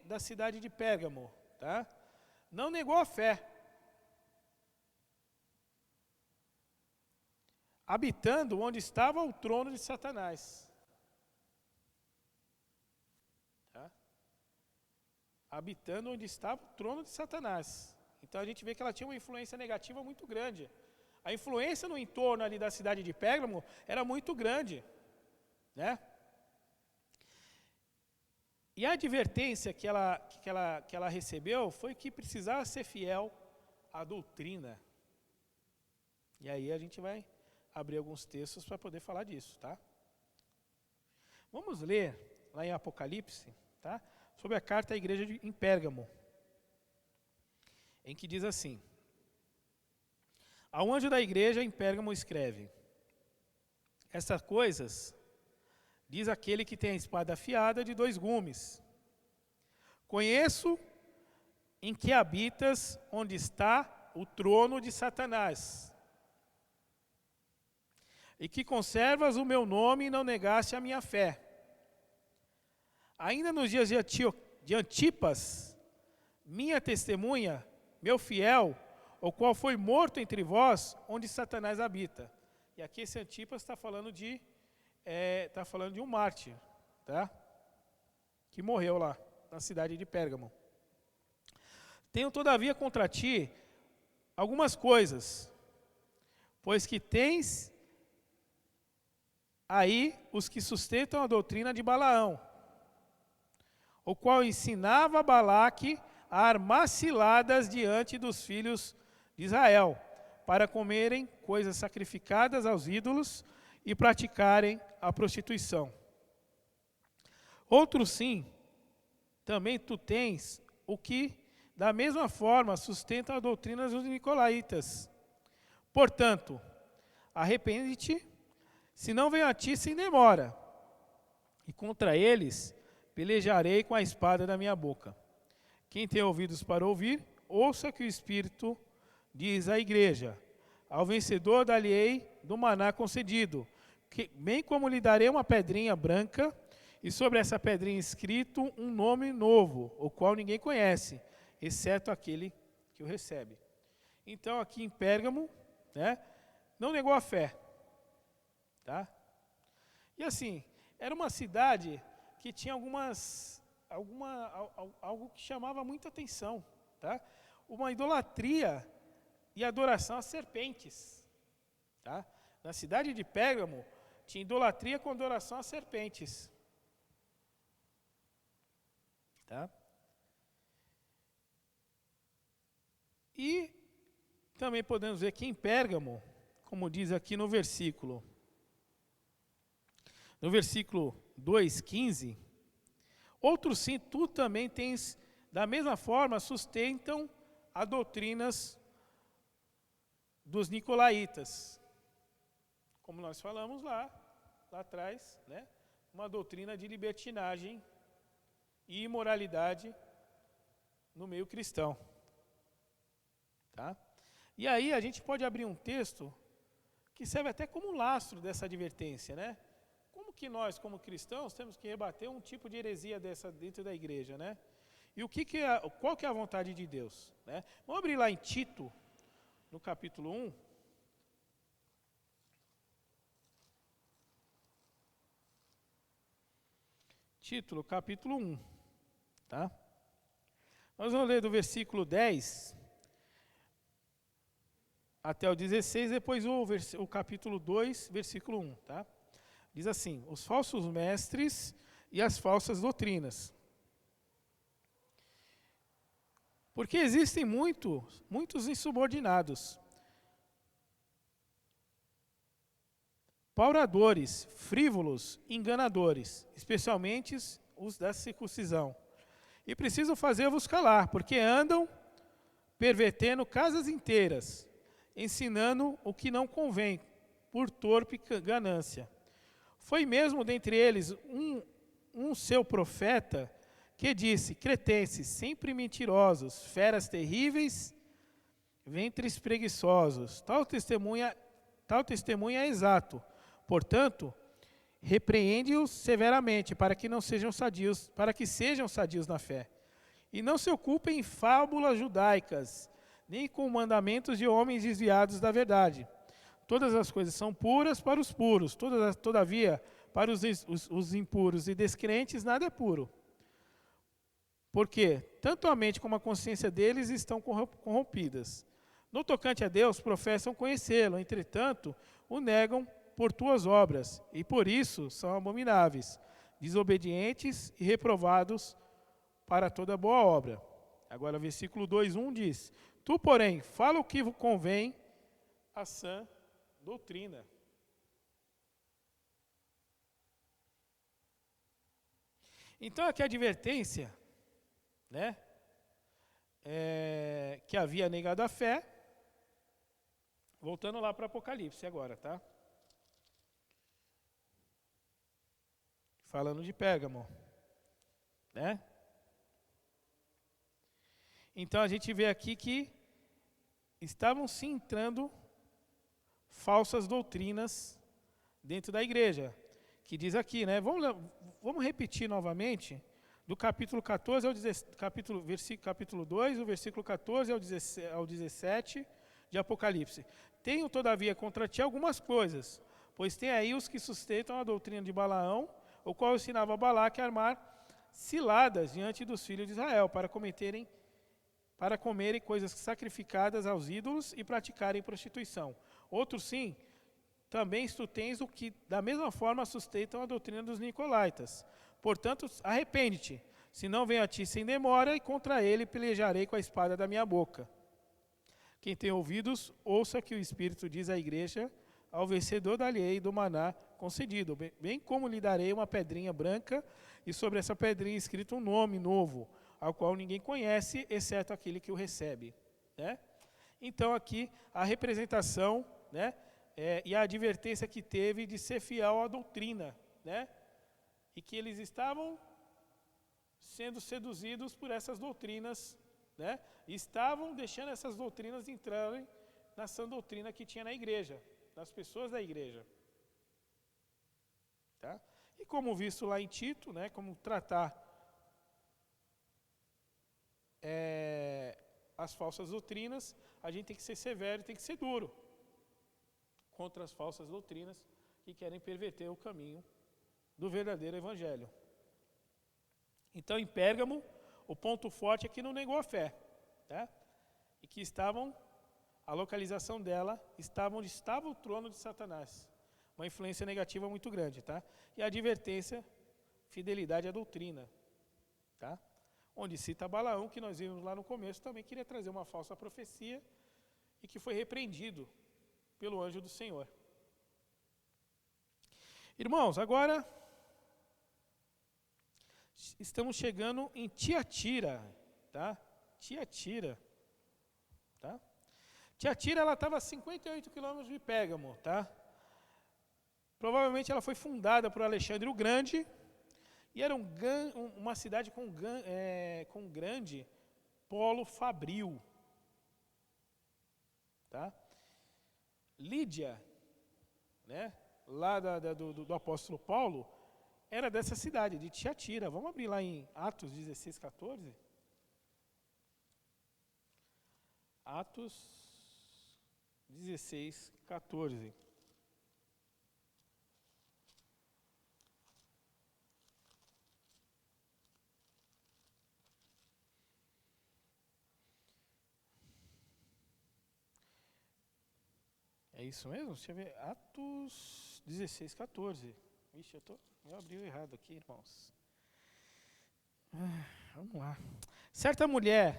da cidade de Pérgamo, tá? Não negou a fé, habitando onde estava o trono de Satanás. Tá? Habitando onde estava o trono de Satanás. Então a gente vê que ela tinha uma influência negativa muito grande. A influência no entorno ali da cidade de Pérgamo era muito grande, né? E a advertência que ela recebeu foi que precisava ser fiel à doutrina. E aí a gente vai abrir alguns textos para poder falar disso, tá? Vamos ler lá em Apocalipse, tá? Sobre a carta à igreja em Pérgamo, em que diz assim: ao anjo da igreja em Pérgamo escreve: essas coisas diz aquele que tem a espada afiada de 2 gumes. Conheço em que habitas onde está o trono de Satanás, e que conservas o meu nome e não negaste a minha fé. Ainda nos dias de Antipas, minha testemunha, meu fiel, o qual foi morto entre vós, onde Satanás habita. E aqui esse Antipas está falando de um mártir, tá? Que morreu lá, na cidade de Pérgamo. Tenho, todavia, contra ti algumas coisas, pois que tens aí os que sustentam a doutrina de Balaão, o qual ensinava Balaque a armar ciladas diante dos filhos de Israel, para comerem coisas sacrificadas aos ídolos e praticarem a prostituição. Outro sim, também tu tens o que, da mesma forma, sustentam a doutrina dos nicolaítas. Portanto, arrepende-te, senão venho a ti sem demora, e contra eles pelejarei com a espada da minha boca. Quem tem ouvidos para ouvir, ouça que o Espírito diz à igreja: ao vencedor dar-lhe-ei do maná concedido, bem como lhe darei uma pedrinha branca, e sobre essa pedrinha escrito um nome novo, o qual ninguém conhece, exceto aquele que o recebe. Então, aqui em Pérgamo, né, não negou a fé. Tá? E assim, era uma cidade que tinha algo que chamava muita atenção. Tá? Uma idolatria e adoração a serpentes. Tá? Na cidade de Pérgamo, tinha idolatria com adoração a serpentes. Tá? E também podemos ver que em Pérgamo, como diz aqui no versículo 2:15, outros sim, tu também tens, da mesma forma, sustentam as doutrinas dos nicolaítas. Como nós falamos lá atrás, né? Uma doutrina de libertinagem e imoralidade no meio cristão. Tá? E aí a gente pode abrir um texto que serve até como lastro dessa advertência, né? Como que nós, como cristãos, temos que rebater um tipo de heresia dessa dentro da igreja, né? E qual que é a vontade de Deus? Né? Vamos abrir lá em Tito, no capítulo 1. Tito, capítulo 1. Tá? Nós vamos ler do versículo 10 até o 16, depois o capítulo 2, versículo 1. Tá? Diz assim: os falsos mestres e as falsas doutrinas. Porque existem muitos insubordinados, pauradores, frívolos, enganadores, especialmente os da circuncisão. E preciso fazer-vos calar, porque andam pervertendo casas inteiras, ensinando o que não convém, por torpe ganância. Foi mesmo dentre eles um seu profeta que disse: cretenses, sempre mentirosos, feras terríveis, ventres preguiçosos. Tal testemunha é exato. Portanto, repreende-os severamente, para que sejam sadios na fé. E não se ocupem em fábulas judaicas, nem com mandamentos de homens desviados da verdade. Todas as coisas são puras para os puros, todavia, para os impuros e descrentes, nada é puro. Porque tanto a mente como a consciência deles estão corrompidas. No tocante a Deus, professam conhecê-lo, entretanto, o negam por tuas obras, e por isso são abomináveis, desobedientes e reprovados para toda boa obra. Agora, versículo 2:1 diz: Tu, porém, fala o que convém à sã doutrina. Então, aqui a advertência, né, que havia negado a fé, voltando lá para Apocalipse agora, tá? Falando de Pérgamo, né? Então a gente vê aqui que estavam se entrando falsas doutrinas dentro da igreja, que diz aqui, né? Vamos repetir novamente, do capítulo 14 ao capítulo 2, o versículo 14 ao 17 de Apocalipse. Tenho, todavia, contra ti algumas coisas, pois tem aí os que sustentam a doutrina de Balaão, o qual ensinava a Balaque a armar ciladas diante dos filhos de Israel, para comerem coisas sacrificadas aos ídolos e praticarem prostituição. Outros, sim, também tu tens o que, da mesma forma, sustentam a doutrina dos nicolaítas. Portanto, arrepende-te, senão venho a ti sem demora, e contra ele pelejarei com a espada da minha boca. Quem tem ouvidos, ouça que o Espírito diz à igreja: ao vencedor dar-lhe-ei do maná concedido, bem como lhe darei uma pedrinha branca, e sobre essa pedrinha escrito um nome novo, ao qual ninguém conhece, exceto aquele que o recebe. Né? Então, aqui, a representação, né, e a advertência que teve de ser fiel à doutrina, né? E que eles estavam sendo seduzidos por essas doutrinas, né? E estavam deixando essas doutrinas entrarem na sã doutrina que tinha na igreja, das pessoas da igreja. Tá? E como visto lá em Tito, né, como tratar as falsas doutrinas, a gente tem que ser severo, tem que ser duro contra as falsas doutrinas que querem perverter o caminho do verdadeiro evangelho. Então, em Pérgamo, o ponto forte é que não negou a fé, tá? E que a localização dela estava onde estava o trono de Satanás. Uma influência negativa muito grande, tá? E a advertência, fidelidade à doutrina, tá? Onde cita Balaão, que nós vimos lá no começo, também queria trazer uma falsa profecia e que foi repreendido pelo anjo do Senhor. Irmãos, agora estamos chegando em Tiatira, tá? Tiatira, tá? Tiatira, ela estava a 58 quilômetros de Pérgamo, tá? Provavelmente ela foi fundada por Alexandre o Grande e era uma cidade com um grande polo fabril, tá? Lídia, né? Lá do apóstolo Paulo, era dessa cidade, de Tiatira. Vamos abrir lá em Atos 16, 14. Atos 16, 14. É isso mesmo? Deixa eu ver. Atos 16, 14. Ixi, eu abri o errado aqui, irmãos. Vamos lá. Certa mulher,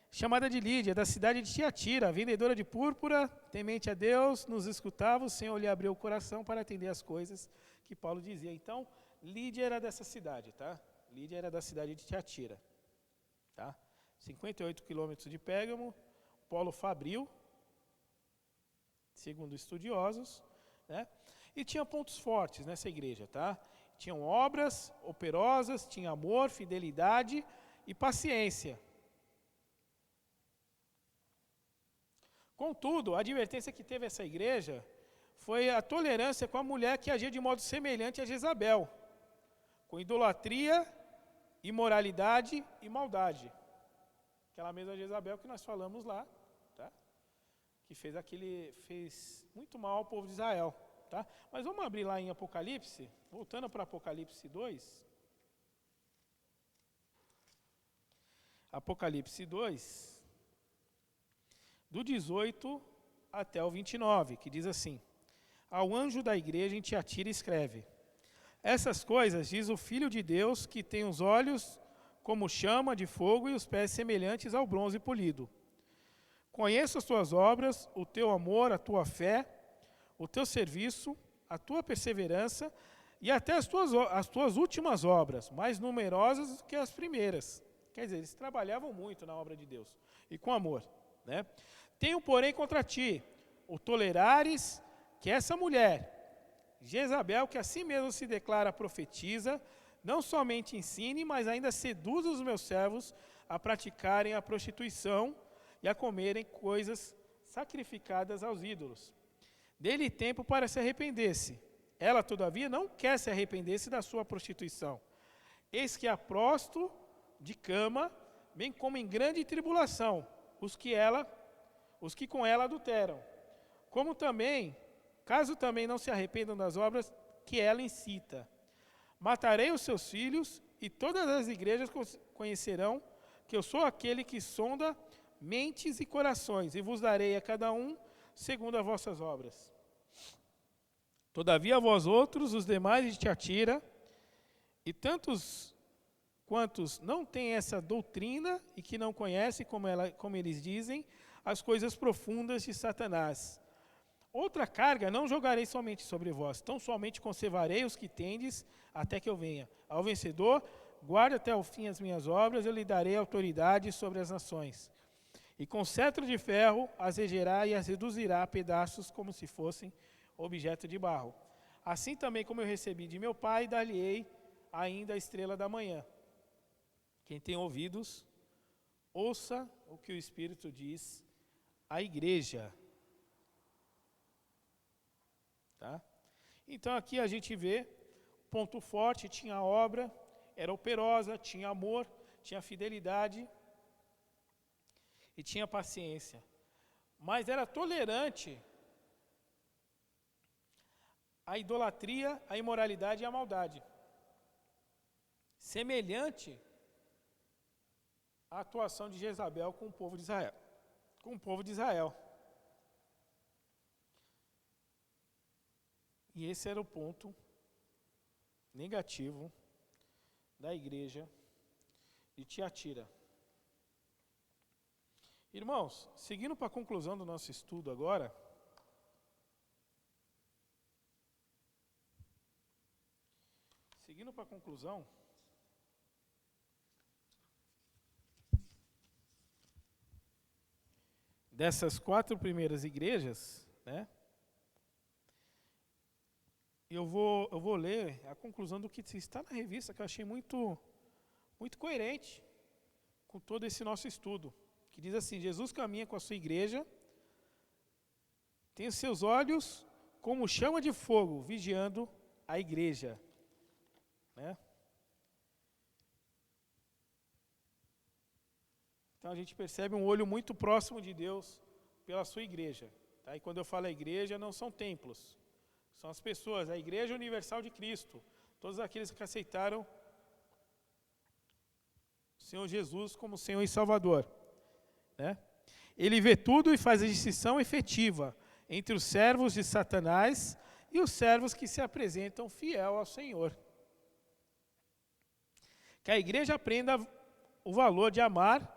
chamada de Lídia, da cidade de Tiatira, vendedora de púrpura, temente a Deus, nos escutava, o Senhor lhe abriu o coração para atender as coisas que Paulo dizia. Então, Lídia era dessa cidade, tá? Lídia era da cidade de Tiatira, tá? 58 quilômetros de Pérgamo, polo fabril, segundo estudiosos, né? E tinha pontos fortes nessa igreja, tá? Tinham obras operosas, tinha amor, fidelidade e paciência. Contudo, a advertência que teve essa igreja foi a tolerância com a mulher que agia de modo semelhante a Jezabel, com idolatria, imoralidade e maldade. Aquela mesma Jezabel que nós falamos lá, tá? Que fez muito mal ao povo de Israel. Tá? Mas vamos abrir lá em Apocalipse, voltando para Apocalipse 2. Apocalipse 2, do 18 até o 29, que diz assim: Ao anjo da igreja em Tiatira escreve: Essas coisas diz o Filho de Deus, que tem os olhos como chama de fogo e os pés semelhantes ao bronze polido. Conheço as tuas obras, o teu amor, a tua fé, o teu serviço, a tua perseverança e até as tuas últimas obras, mais numerosas do que as primeiras. Quer dizer, eles trabalhavam muito na obra de Deus e com amor, né? Tenho, porém, contra ti o tolerares que essa mulher, Jezabel, que assim mesmo se declara profetiza, não somente ensine, mas ainda seduz os meus servos a praticarem a prostituição e a comerem coisas sacrificadas aos ídolos. Dê-lhe tempo para se arrepender-se. Ela, todavia, não quer se arrepender-se da sua prostituição. Eis que a prosto de cama, bem como em grande tribulação, os que com ela adulteram. Como também, caso também não se arrependam das obras que ela incita. Matarei os seus filhos, e todas as igrejas conhecerão que eu sou aquele que sonda mentes e corações, e vos darei a cada um segundo as vossas obras. Todavia vós outros, os demais de Tiatira, e tantos quantos não têm essa doutrina e que não conhecem, como eles dizem, as coisas profundas de Satanás. Outra carga não jogarei somente sobre vós, tão somente conservarei os que tendes até que eu venha. Ao vencedor, guarde até o fim as minhas obras, eu lhe darei autoridade sobre as nações. E com cetro de ferro as regerá e as reduzirá a pedaços como se fossem objeto de barro. Assim também como eu recebi de meu Pai, dar-lhe-ei ainda a estrela da manhã. Quem tem ouvidos, ouça o que o Espírito diz à igreja. Tá? Então aqui a gente vê, ponto forte, tinha obra, era operosa, tinha amor, tinha fidelidade, e tinha paciência, mas era tolerante à idolatria, à imoralidade e à maldade, semelhante à atuação de Jezabel com o povo de Israel. E esse era o ponto negativo da igreja de Tiatira. Irmãos, seguindo para a conclusão do nosso estudo agora, dessas 4 primeiras igrejas, né? Eu vou ler a conclusão do que está na revista, que eu achei muito coerente com todo esse nosso estudo. Que diz assim: Jesus caminha com a sua igreja, tem os seus olhos como chama de fogo, vigiando a igreja. Né? Então a gente percebe um olho muito próximo de Deus pela sua igreja. Tá? E quando eu falo igreja, não são templos, são as pessoas, a igreja universal de Cristo, todos aqueles que aceitaram o Senhor Jesus como Senhor e Salvador. Né? Ele vê tudo e faz a distinção efetiva entre os servos de Satanás e os servos que se apresentam fiel ao Senhor. Que a igreja aprenda o valor de amar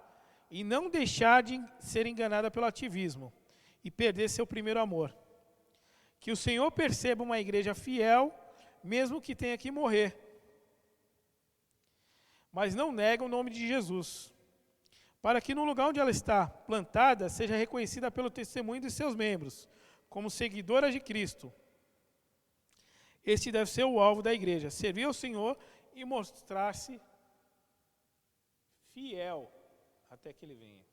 e não deixar de ser enganada pelo ativismo e perder seu primeiro amor. Que o Senhor perceba uma igreja fiel, mesmo que tenha que morrer, mas não nega o nome de Jesus, para que no lugar onde ela está plantada, seja reconhecida pelo testemunho de seus membros, como seguidora de Cristo, Esse deve ser o alvo da igreja, servir ao Senhor e mostrar-se fiel até que Ele venha.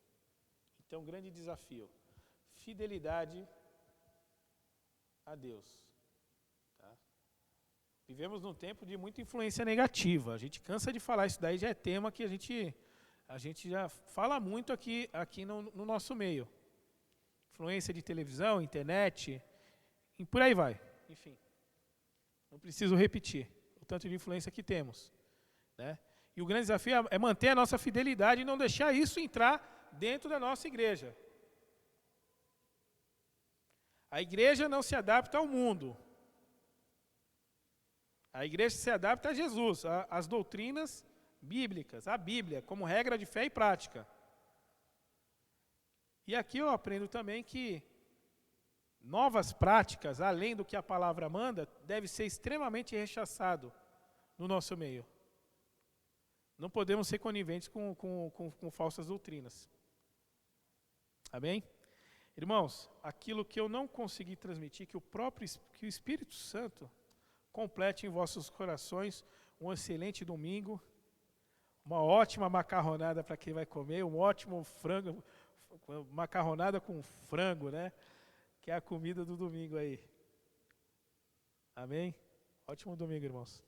Então, grande desafio, fidelidade a Deus. Tá? Vivemos num tempo de muita influência negativa, a gente cansa de falar, isso daí já é tema que a gente já fala muito aqui no nosso meio. Influência de televisão, internet, e por aí vai. Enfim, não preciso repetir o tanto de influência que temos. Né? E o grande desafio é manter a nossa fidelidade e não deixar isso entrar dentro da nossa igreja. A igreja não se adapta ao mundo. A igreja se adapta a Jesus, às doutrinas bíblicas, a Bíblia, como regra de fé e prática. E aqui eu aprendo também que novas práticas, além do que a palavra manda, deve ser extremamente rechaçado no nosso meio. Não podemos ser coniventes com falsas doutrinas. Amém? Irmãos, aquilo que eu não consegui transmitir, que o Espírito Santo complete em vossos corações um excelente domingo, uma ótima macarronada para quem vai comer, um ótimo frango, macarronada com frango, né? Que é a comida do domingo aí. Amém? Ótimo domingo, irmãos.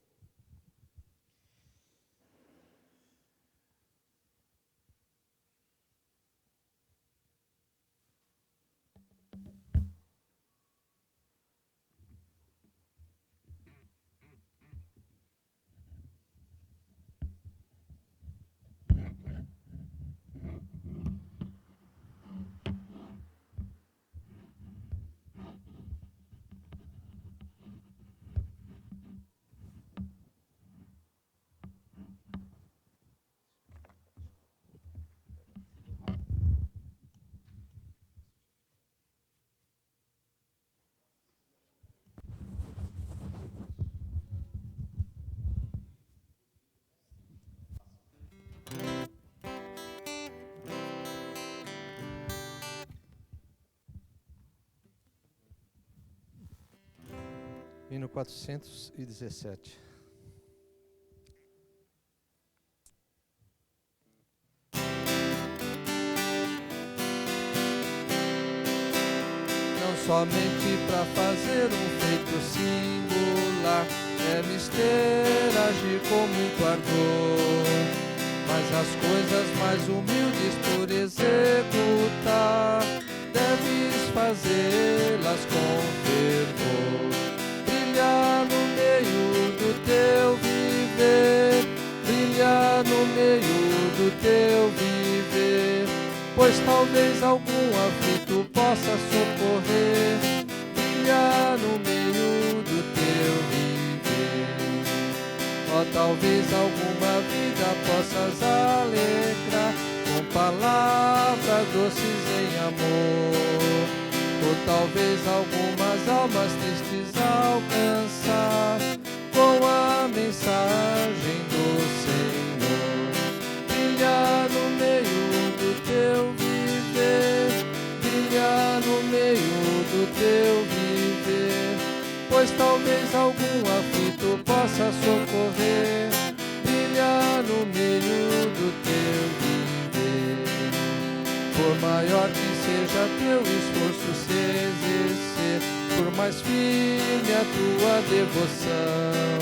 Hino 417. Não somente para fazer um feito singular, é mister agir com muito ardor, mas as coisas mais humildes por executar, deves fazê-las com fervor. Brilhar no meio do teu viver, brilhar no meio do teu viver, pois talvez algum aflito possa socorrer. Brilhar no meio do teu viver, ó, talvez alguma vida possas alegrar com palavras doces em amor. Ou talvez algumas almas tristes alcançar com a mensagem do Senhor. Brilhar no meio do teu viver, brilhar no meio do teu viver, pois talvez algum aflito possa socorrer. Brilhar no meio do teu viver, por maior que seja teu esforço se exercer, por mais firme a tua devoção,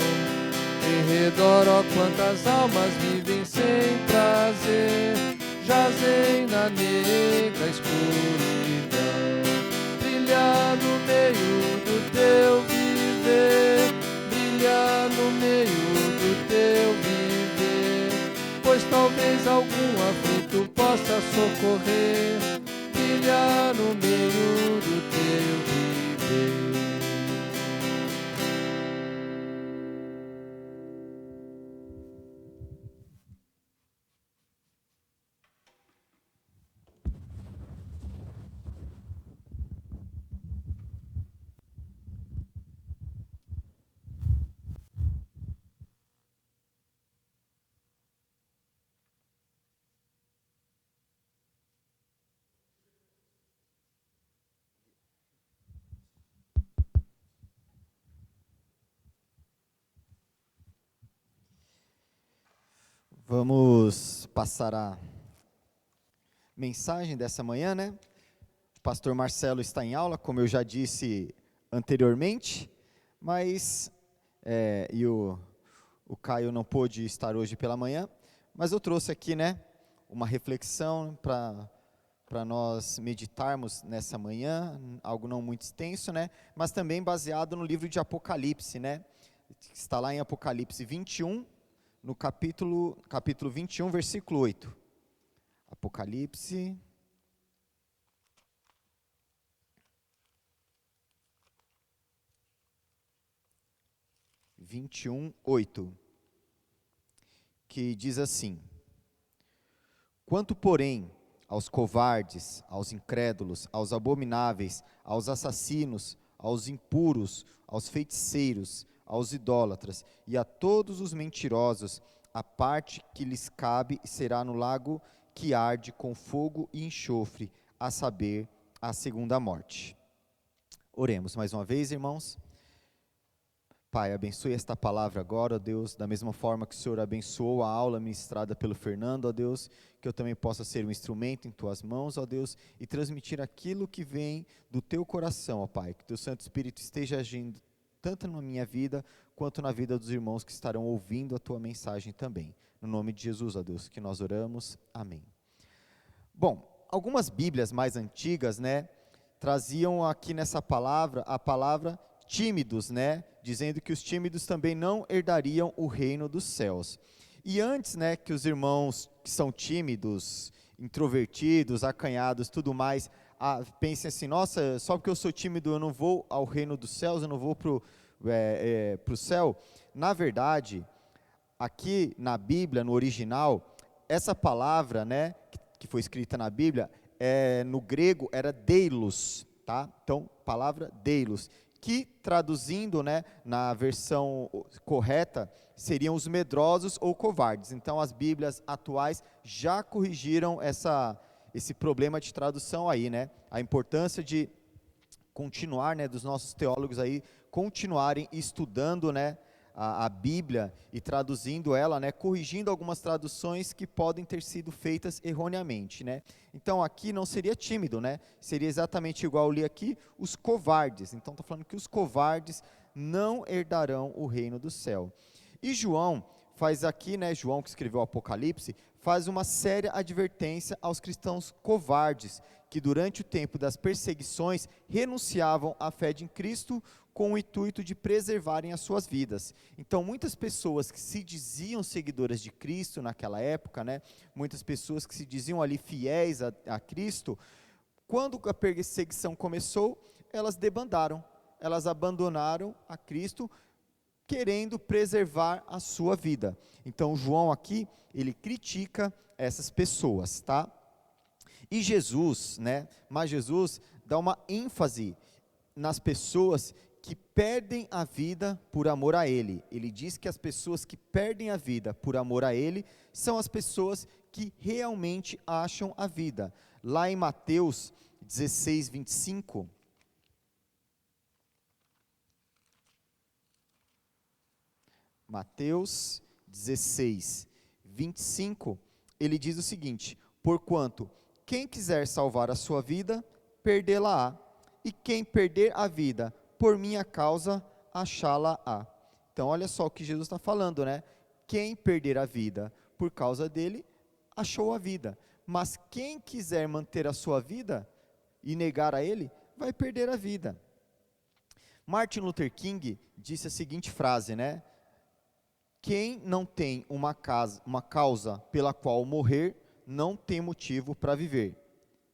em redor, ó, quantas almas vivem sem prazer, jazem na negra escuridão. Brilhar no meio do teu viver, brilhar no meio do teu viver, pois talvez algum aflito possa socorrer. Brilhar no meio do teu viver. Vamos passar a mensagem dessa manhã, né? O pastor Marcelo está em aula, como eu já disse anteriormente, mas o Caio não pôde estar hoje pela manhã, mas eu trouxe aqui, né, uma reflexão para nós meditarmos nessa manhã, algo não muito extenso, né, mas também baseado no livro de Apocalipse, né, está lá em Apocalipse 21, no capítulo 21, versículo 8. Apocalipse 21, 8, que diz assim: quanto, porém, aos covardes, aos incrédulos, aos abomináveis, aos assassinos, aos impuros, aos feiticeiros, aos idólatras e a todos os mentirosos, a parte que lhes cabe será no lago que arde com fogo e enxofre, a saber, a segunda morte. Oremos mais uma vez, irmãos. Pai, abençoe esta palavra agora, ó Deus, da mesma forma que o Senhor abençoou a aula ministrada pelo Fernando, ó Deus, que eu também possa ser um instrumento em Tuas mãos, ó Deus, e transmitir aquilo que vem do Teu coração, ó Pai, que Teu Santo Espírito esteja agindo tanto na minha vida, quanto na vida dos irmãos que estarão ouvindo a Tua mensagem também. No nome de Jesus, ó Deus, que nós oramos, amém. Bom, algumas Bíblias mais antigas, né, traziam aqui nessa palavra, a palavra tímidos, né, dizendo que os tímidos também não herdariam o reino dos céus. E antes, né, que os irmãos que são tímidos, introvertidos, acanhados, tudo mais, pensem assim, nossa, só porque eu sou tímido eu não vou ao reino dos céus, eu não vou para o céu. Na verdade, aqui na Bíblia, no original, essa palavra, né, que foi escrita na Bíblia, no grego era deilos, tá? Então, palavra deilos, que traduzindo, né, na versão correta, seriam os medrosos ou covardes. Então, as Bíblias atuais já corrigiram esse problema de tradução aí, né? A importância de continuar, né, dos nossos teólogos aí, continuarem estudando, né, a Bíblia e traduzindo ela, né, corrigindo algumas traduções que podem ter sido feitas erroneamente, né. Então aqui não seria tímido, né, seria exatamente igual eu li aqui, os covardes. Então está falando que os covardes não herdarão o reino do céu. E João faz aqui, né, João que escreveu o Apocalipse, faz uma séria advertência aos cristãos covardes, que durante o tempo das perseguições renunciavam à fé em Cristo com o intuito de preservarem as suas vidas. Então, muitas pessoas que se diziam seguidoras de Cristo naquela época, né, muitas pessoas que se diziam ali fiéis a Cristo, quando a perseguição começou, elas debandaram, elas abandonaram a Cristo, querendo preservar a sua vida. Então, João aqui, ele critica essas pessoas, tá? E Jesus, né, mas Jesus dá uma ênfase nas pessoas que perdem a vida por amor a Ele. Ele diz que as pessoas que perdem a vida por amor a Ele são as pessoas que realmente acham a vida. Lá em Mateus 16, 25, Mateus 16, 25, ele diz o seguinte: porquanto quem quiser salvar a sua vida, perdê-la-á, e quem perder a vida por minha causa, achá-la-á. Então, olha só o que Jesus está falando, né? Quem perder a vida por causa dele, achou a vida. Mas quem quiser manter a sua vida e negar a ele, vai perder a vida. Martin Luther King disse a seguinte frase, né? Quem não tem uma causa pela qual morrer, não tem motivo para viver.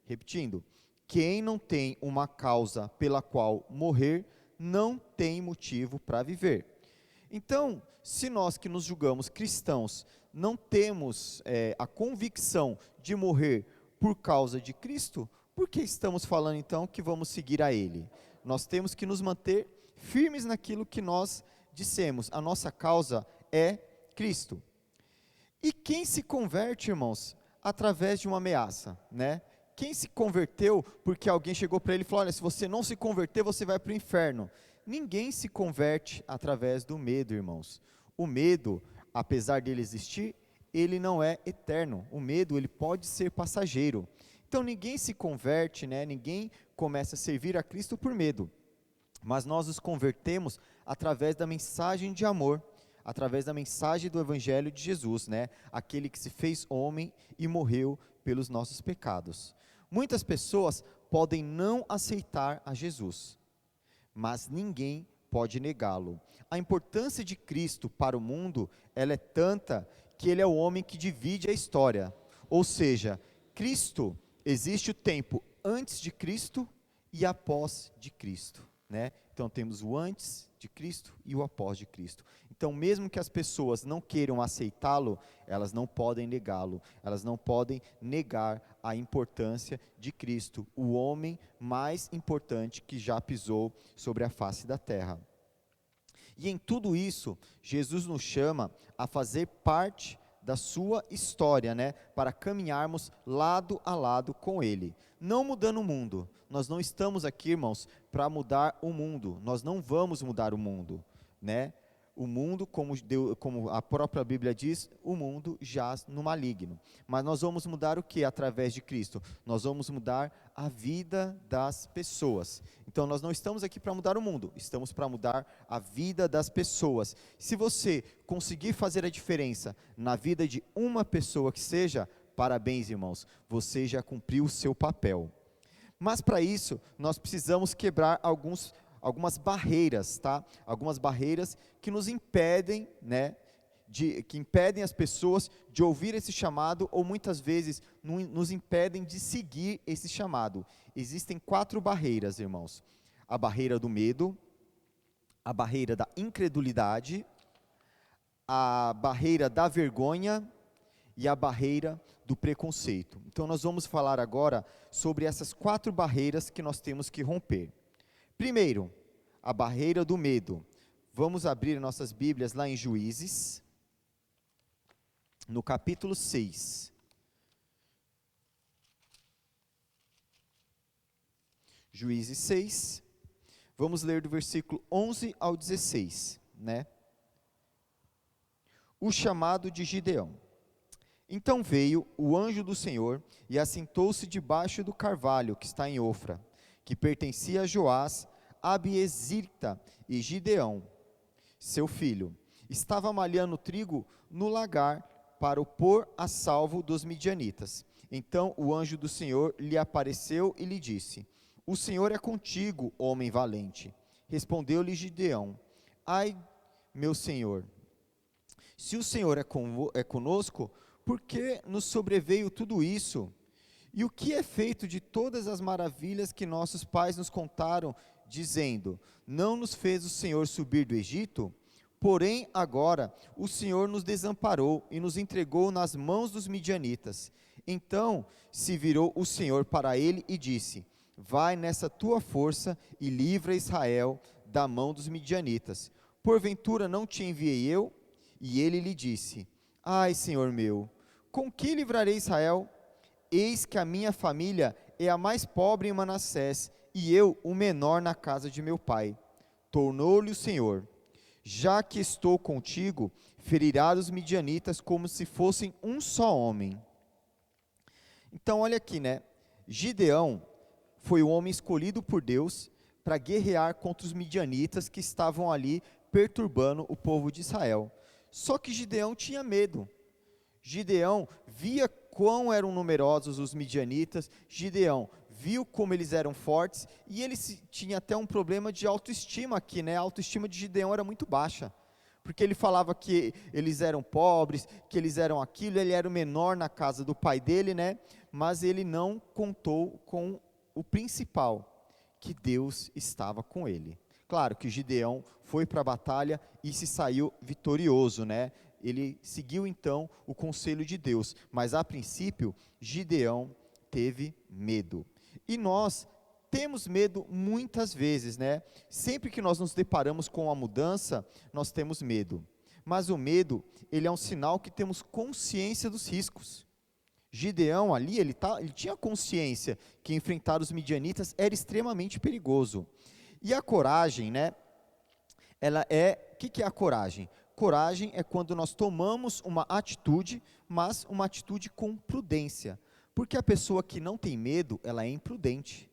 Repetindo, quem não tem uma causa pela qual morrer, não tem motivo para viver. Então, se nós que nos julgamos cristãos, não temos a convicção de morrer por causa de Cristo, por que estamos falando então que vamos seguir a Ele? Nós temos que nos manter firmes naquilo que nós dissemos, a nossa causa é Cristo. E quem se converte, irmãos, através de uma ameaça, né? Quem se converteu porque alguém chegou para ele e falou, olha, se você não se converter, você vai para o inferno. Ninguém se converte através do medo, irmãos. O medo, apesar dele existir, ele não é eterno. O medo, ele pode ser passageiro. Então ninguém se converte, né? Ninguém começa a servir a Cristo por medo. Mas nós nos convertemos através da mensagem de amor, através da mensagem do Evangelho de Jesus, né? Aquele que se fez homem e morreu pelos nossos pecados. Muitas pessoas podem não aceitar a Jesus, mas ninguém pode negá-lo. A importância de Cristo para o mundo, ela é tanta que ele é o homem que divide a história. Ou seja, Cristo, existe o tempo antes de Cristo e após de Cristo, né? Então temos o antes de Cristo e o após de Cristo. Então mesmo que as pessoas não queiram aceitá-lo, elas não podem negá-lo, elas não podem negar a importância de Cristo, o homem mais importante que já pisou sobre a face da terra. E em tudo isso, Jesus nos chama a fazer parte da sua história, né, para caminharmos lado a lado com Ele, não mudando o mundo. Nós não estamos aqui, irmãos, para mudar o mundo, nós não vamos mudar o mundo, né? O mundo, como a própria Bíblia diz, o mundo jaz no maligno. Mas nós vamos mudar o que através de Cristo? Nós vamos mudar a vida das pessoas. Então nós não estamos aqui para mudar o mundo, estamos para mudar a vida das pessoas. Se você conseguir fazer a diferença na vida de uma pessoa que seja, parabéns, irmãos, você já cumpriu o seu papel. Mas para isso, nós precisamos quebrar algumas barreiras, tá? Algumas barreiras que nos impedem, né, que impedem as pessoas de ouvir esse chamado, ou muitas vezes nos impedem de seguir esse chamado. Existem 4 barreiras, irmãos: a barreira do medo, a barreira da incredulidade, a barreira da vergonha e a barreira do preconceito. Então nós vamos falar agora sobre essas 4 barreiras que nós temos que romper. Primeiro, a barreira do medo. Vamos abrir nossas Bíblias lá em Juízes, no capítulo 6. Juízes 6, vamos ler do versículo 11 ao 16, né? O chamado de Gideão. Então veio o anjo do Senhor e assentou-se debaixo do carvalho que está em Ofra, que pertencia a Joás, Abiezrita, e Gideão, seu filho, estava malhando trigo no lagar para o pôr a salvo dos midianitas. Então o anjo do Senhor lhe apareceu e lhe disse: O Senhor é contigo, homem valente. Respondeu-lhe Gideão: Ai, meu Senhor, se o Senhor é conosco, por que nos sobreveio tudo isso? E o que é feito de todas as maravilhas que nossos pais nos contaram, dizendo: Não nos fez o Senhor subir do Egito? Porém agora o Senhor nos desamparou e nos entregou nas mãos dos midianitas. Então se virou o Senhor para ele e disse: Vai nessa tua força e livra Israel da mão dos midianitas. Porventura não te enviei eu? E ele lhe disse: Ai, Senhor meu, com que livrarei Israel? Eis que a minha família é a mais pobre em Manassés, e eu o menor na casa de meu pai. Tornou-lhe o Senhor: Já que estou contigo, ferirás os midianitas como se fossem um só homem. Então olha aqui, né? Gideão foi o homem escolhido por Deus para guerrear contra os midianitas que estavam ali perturbando o povo de Israel. Só que Gideão tinha medo. Gideão via quão eram numerosos os midianitas, Gideão viu como eles eram fortes, e ele tinha até um problema de autoestima aqui, né? A autoestima de Gideão era muito baixa, porque ele falava que eles eram pobres, que eles eram aquilo, ele era o menor na casa do pai dele, né? Mas ele não contou com o principal, que Deus estava com ele. Claro que Gideão foi para a batalha e se saiu vitorioso, né? Ele seguiu então o conselho de Deus, mas a princípio Gideão teve medo. E nós temos medo muitas vezes, né? Sempre que nós nos deparamos com a mudança, nós temos medo. Mas o medo, ele é um sinal que temos consciência dos riscos. Gideão ali, ele tinha consciência que enfrentar os midianitas era extremamente perigoso. E a coragem, né? O que é a coragem? Coragem é quando nós tomamos uma atitude, mas uma atitude com prudência. Porque a pessoa que não tem medo, ela é imprudente.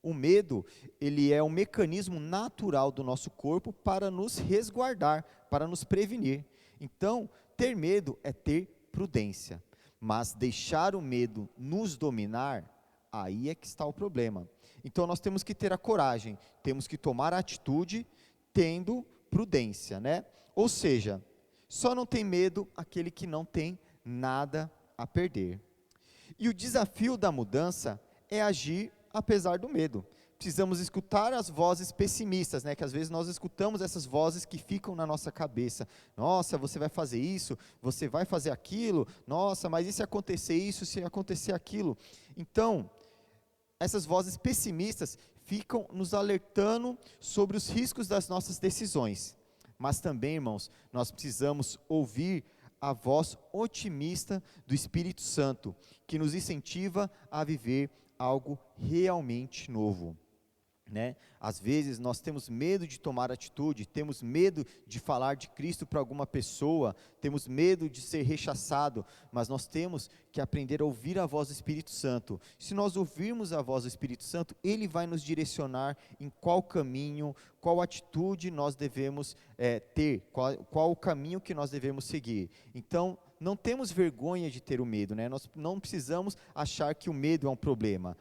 O medo, ele é um mecanismo natural do nosso corpo para nos resguardar, para nos prevenir. Então, ter medo é ter prudência. Mas deixar o medo nos dominar, aí é que está o problema. Então, nós temos que ter a coragem, temos que tomar a atitude tendo prudência, né? Ou seja, só não tem medo aquele que não tem nada a perder. E o desafio da mudança é agir apesar do medo. Precisamos escutar as vozes pessimistas, né? Que às vezes nós escutamos essas vozes que ficam na nossa cabeça. Nossa, você vai fazer isso, você vai fazer aquilo. Nossa, mas e se acontecer isso, se acontecer aquilo? Então, essas vozes pessimistas ficam nos alertando sobre os riscos das nossas decisões. Mas também, irmãos, nós precisamos ouvir a voz otimista do Espírito Santo, que nos incentiva a viver algo realmente novo, né? Às vezes nós temos medo de tomar atitude, temos medo de falar de Cristo para alguma pessoa, temos medo de ser rechaçado, mas nós temos que aprender a ouvir a voz do Espírito Santo. Se nós ouvirmos a voz do Espírito Santo, Ele vai nos direcionar em qual caminho, qual atitude nós devemos ter, qual o caminho que nós devemos seguir. Então, não temos vergonha de ter o medo, né? Nós não precisamos achar que o medo é um problema.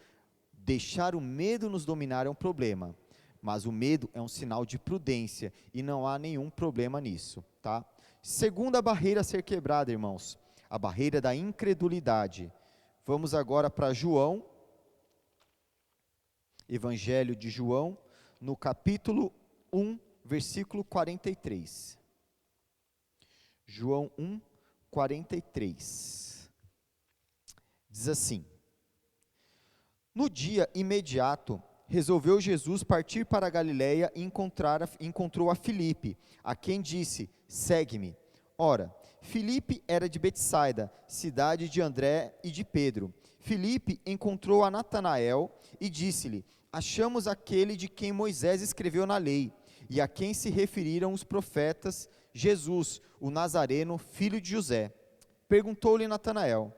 Deixar o medo nos dominar é um problema, mas o medo é um sinal de prudência e não há nenhum problema nisso, tá? Segunda barreira a ser quebrada, irmãos, a barreira da incredulidade. Vamos agora para João, Evangelho de João, no capítulo 1, versículo 43. João 1, 43. Diz assim: no dia imediato, resolveu Jesus partir para a Galiléia e encontrou a Filipe, a quem disse: segue-me. Ora, Filipe era de Betsaida, cidade de André e de Pedro. Filipe encontrou a Natanael e disse-lhe: achamos aquele de quem Moisés escreveu na lei, e a quem se referiram os profetas, Jesus, o Nazareno, filho de José. Perguntou-lhe Natanael: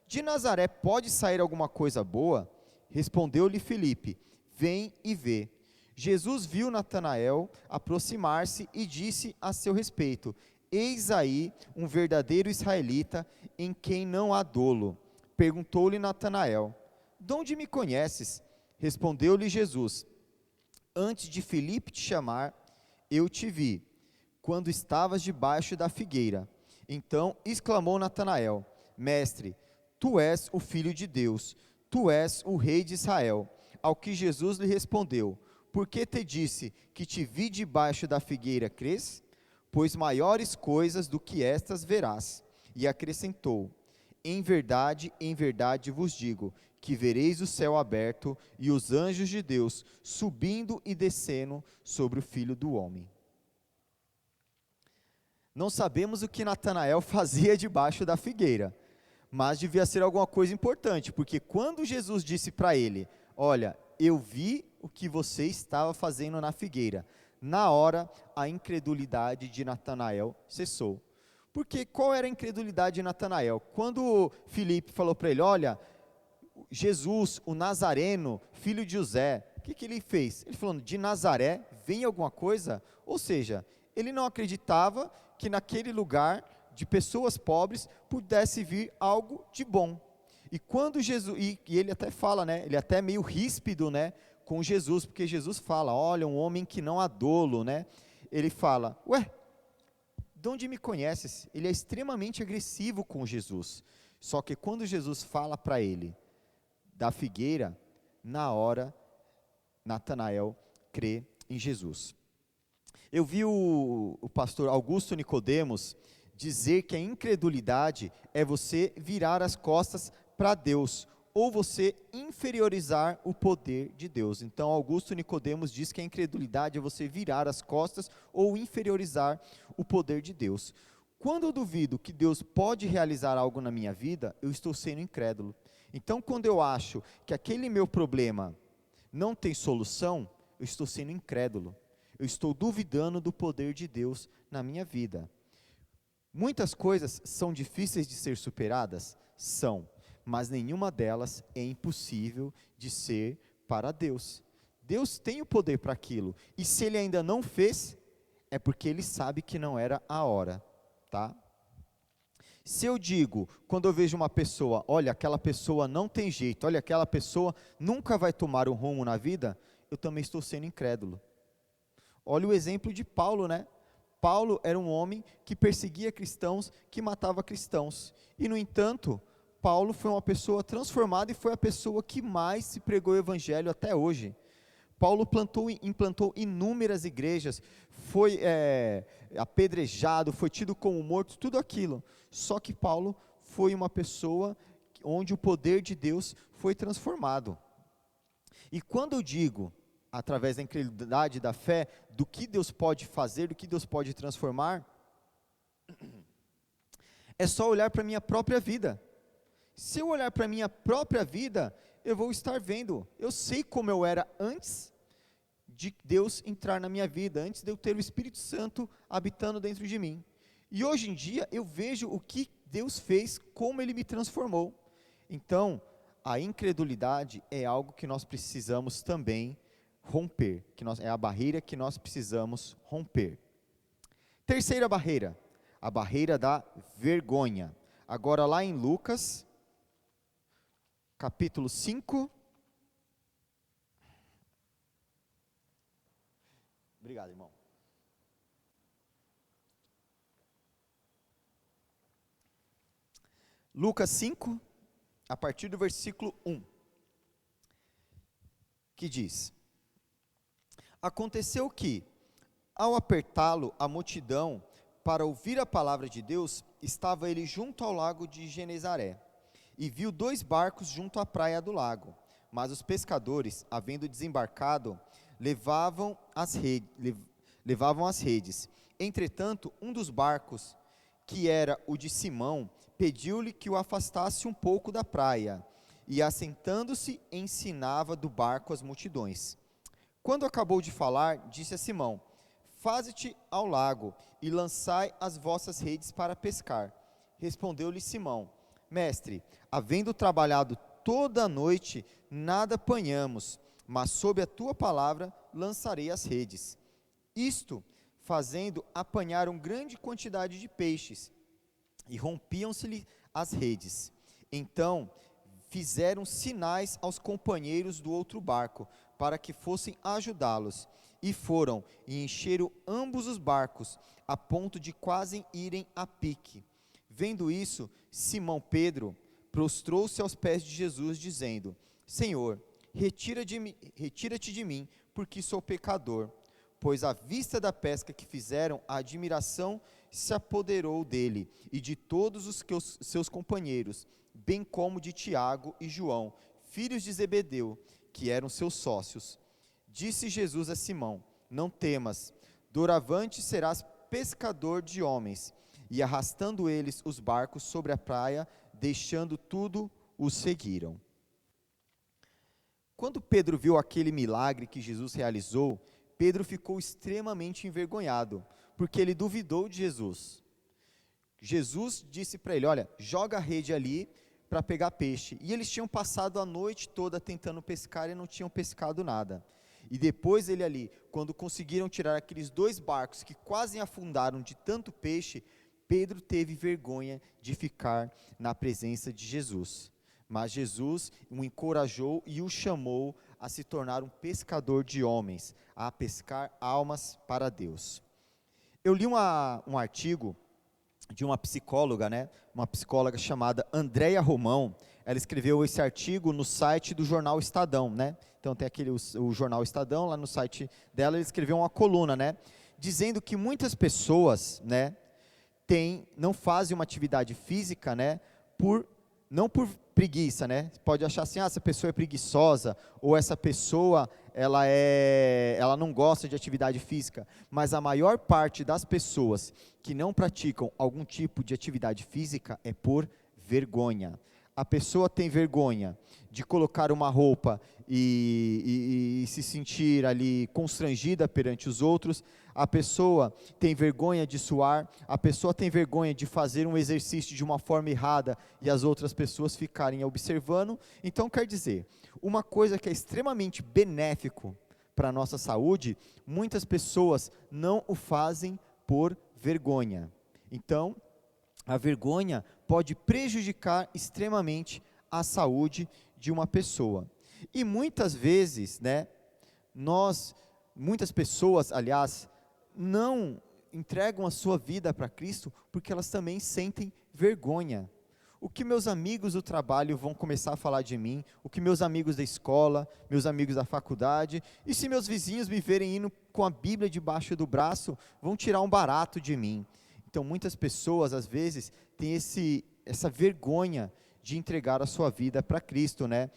de Nazaré pode sair alguma coisa boa? Respondeu-lhe Filipe: vem e vê. Jesus viu Natanael aproximar-se e disse a seu respeito: eis aí um verdadeiro israelita, em quem não há dolo. Perguntou-lhe Natanael: de onde me conheces? Respondeu-lhe Jesus: antes de Filipe te chamar, eu te vi, quando estavas debaixo da figueira. Então exclamou Natanael: mestre, tu és o Filho de Deus, tu és o Rei de Israel. Ao que Jesus lhe respondeu: por que te disse que te vi debaixo da figueira, crês? Pois maiores coisas do que estas verás. E acrescentou: em verdade vos digo, que vereis o céu aberto e os anjos de Deus subindo e descendo sobre o Filho do Homem. Não sabemos o que Natanael fazia debaixo da figueira, mas devia ser alguma coisa importante, porque quando Jesus disse para ele: olha, eu vi o que você estava fazendo na figueira, na hora a incredulidade de Natanael cessou. Porque qual era a incredulidade de Natanael? Quando Filipe falou para ele: olha, Jesus, o Nazareno, filho de José, o que ele fez? Ele falou: de Nazaré vem alguma coisa? Ou seja, ele não acreditava que naquele lugar de pessoas pobres pudesse vir algo de bom. E quando Jesus, e ele até fala, né, ele é até meio ríspido, né, com Jesus, porque Jesus fala: olha, um homem que não há dolo, né, ele fala: ué, de onde me conheces? Ele é extremamente agressivo com Jesus. Só que quando Jesus fala para ele da figueira, na hora, Natanael crê em Jesus. Eu vi o pastor Augusto Nicodemos dizer que a incredulidade é você virar as costas para Deus, ou você inferiorizar o poder de Deus. Então, Augusto Nicodemos diz que a incredulidade é você virar as costas ou inferiorizar o poder de Deus. Quando eu duvido que Deus pode realizar algo na minha vida, eu estou sendo incrédulo. Então, quando eu acho que aquele meu problema não tem solução, eu estou sendo incrédulo. eu estou duvidando do poder de Deus na minha vida. Muitas coisas são difíceis de ser superadas? São, mas nenhuma delas é impossível de ser para Deus. Deus tem o poder para aquilo, e se Ele ainda não fez, é porque Ele sabe que não era a hora, tá? Se eu digo, quando eu vejo uma pessoa, olha, aquela pessoa não tem jeito, olha, aquela pessoa nunca vai tomar um rumo na vida, eu também estou sendo incrédulo. Olha o exemplo de Paulo, né? Paulo era um homem que perseguia cristãos, que matava cristãos. E, no entanto, Paulo foi uma pessoa transformada e foi a pessoa que mais se pregou o evangelho até hoje. Paulo implantou inúmeras igrejas, foi apedrejado, foi tido como morto, tudo aquilo. Só que Paulo foi uma pessoa onde o poder de Deus foi transformado. E quando eu digo, através da incredulidade, da fé, do que Deus pode fazer, do que Deus pode transformar, é só olhar para a minha própria vida. Se eu olhar para a minha própria vida, eu vou estar vendo, eu sei como eu era antes de Deus entrar na minha vida, antes de eu ter o Espírito Santo habitando dentro de mim. E hoje em dia, eu vejo o que Deus fez, como Ele me transformou. Então, a incredulidade é algo que nós precisamos também romper, é a barreira que nós precisamos romper. Terceira barreira, a barreira da vergonha. Agora lá em Lucas, capítulo 5. Obrigado, irmão. Lucas 5, a partir do versículo 1, que diz: Aconteceu que, ao apertá-lo a multidão para ouvir a palavra de Deus, estava ele junto ao lago de Genezaré, e viu 2 barcos junto à praia do lago, mas os pescadores, havendo desembarcado, levavam as redes. Entretanto, um dos barcos, que era o de Simão, pediu-lhe que o afastasse um pouco da praia, e assentando-se, ensinava do barco as multidões. Quando acabou de falar, disse a Simão: Faze-te ao lago, e lançai as vossas redes para pescar. Respondeu-lhe Simão: Mestre, havendo trabalhado toda a noite, nada apanhamos, mas sob a tua palavra lançarei as redes. Isto fazendo, apanharam grande quantidade de peixes, e rompiam-se-lhe as redes. Então fizeram sinais aos companheiros do outro barco, para que fossem ajudá-los, e foram e encheram ambos os barcos, a ponto de quase irem a pique. Vendo isso, Simão Pedro prostrou-se aos pés de Jesus, dizendo: Senhor, retira-te de mim, porque sou pecador. Pois à vista da pesca que fizeram, a admiração se apoderou dele e de todos os seus companheiros, bem como de Tiago e João, filhos de Zebedeu, que eram seus sócios. Disse Jesus a Simão: Não temas, doravante serás pescador de homens. E arrastando eles os barcos sobre a praia, deixando tudo, os seguiram. Quando Pedro viu aquele milagre que Jesus realizou, Pedro ficou extremamente envergonhado, porque ele duvidou de Jesus. Jesus disse para ele: olha, joga a rede ali para pegar peixe. E eles tinham passado a noite toda tentando pescar e não tinham pescado nada. E depois ele ali, quando conseguiram tirar aqueles 2 barcos que quase afundaram de tanto peixe, Pedro teve vergonha de ficar na presença de Jesus. Mas Jesus o encorajou e o chamou a se tornar um pescador de homens, a pescar almas para Deus. Eu li um artigo de uma psicóloga, uma psicóloga chamada Andréia Romão. Ela escreveu esse artigo no site do jornal Estadão, Então tem o jornal Estadão, lá no site dela, ele escreveu uma coluna, dizendo que muitas pessoas, não fazem uma atividade física, não por preguiça, Pode achar assim, essa pessoa é preguiçosa, ou essa pessoa, ela não gosta de atividade física, mas a maior parte das pessoas que não praticam algum tipo de atividade física é por vergonha. A pessoa tem vergonha de colocar uma roupa e se sentir ali constrangida perante os outros. A pessoa tem vergonha de suar. A pessoa tem vergonha de fazer um exercício de uma forma errada e as outras pessoas ficarem observando. Então, quer dizer, uma coisa que é extremamente benéfico para a nossa saúde, muitas pessoas não o fazem por vergonha. Então, a vergonha pode prejudicar extremamente a saúde de uma pessoa. E muitas vezes, né, muitas pessoas, aliás, não entregam a sua vida para Cristo porque elas também sentem vergonha. O que meus amigos do trabalho vão começar a falar de mim, o que meus amigos da escola, meus amigos da faculdade, e se meus vizinhos me verem indo com a Bíblia debaixo do braço, vão tirar um barato de mim. Então, muitas pessoas, às vezes, têm essa vergonha de entregar a sua vida para Cristo, né?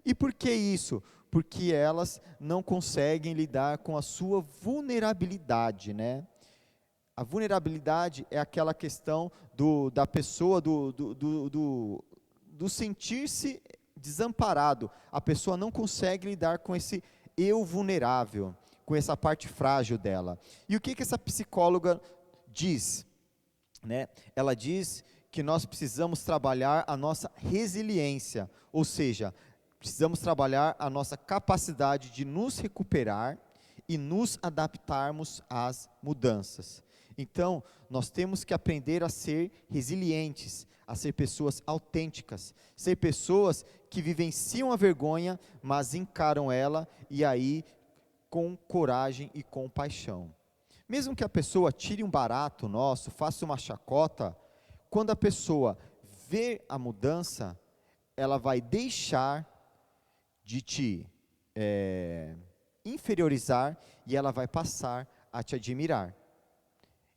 E por que isso? Porque elas não conseguem lidar com a sua vulnerabilidade, né? A vulnerabilidade é aquela questão da pessoa, do sentir-se desamparado. A pessoa não consegue lidar com esse eu vulnerável, com essa parte frágil dela. E o que essa psicóloga diz? Né? Ela diz que nós precisamos trabalhar a nossa resiliência, ou seja, precisamos trabalhar a nossa capacidade de nos recuperar e nos adaptarmos às mudanças. Então, nós temos que aprender a ser resilientes, a ser pessoas autênticas, ser pessoas que vivenciam a vergonha, mas encaram ela e aí com coragem e com paixão. Mesmo que a pessoa tire um barato nosso, faça uma chacota, quando a pessoa vê a mudança, ela vai deixar de te inferiorizar e ela vai passar a te admirar.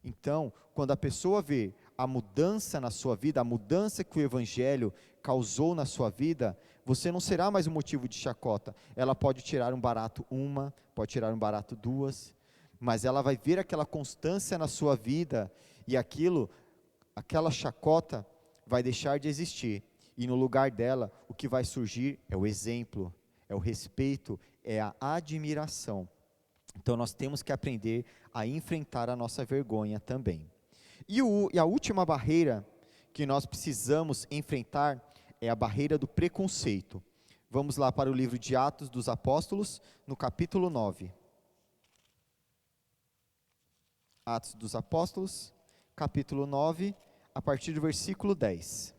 Então, quando a pessoa vê a mudança na sua vida, a mudança que o Evangelho causou na sua vida, você não será mais um motivo de chacota. Ela pode tirar um barato uma, pode tirar um barato duas, mas ela vai ver aquela constância na sua vida e aquela chacota vai deixar de existir. E no lugar dela, o que vai surgir é o exemplo, é o respeito, é a admiração. Então nós temos que aprender a enfrentar a nossa vergonha também. E a última barreira que nós precisamos enfrentar é a barreira do preconceito. Vamos lá para o livro de Atos dos Apóstolos, no capítulo 9. Atos dos Apóstolos, capítulo 9, a partir do versículo 10.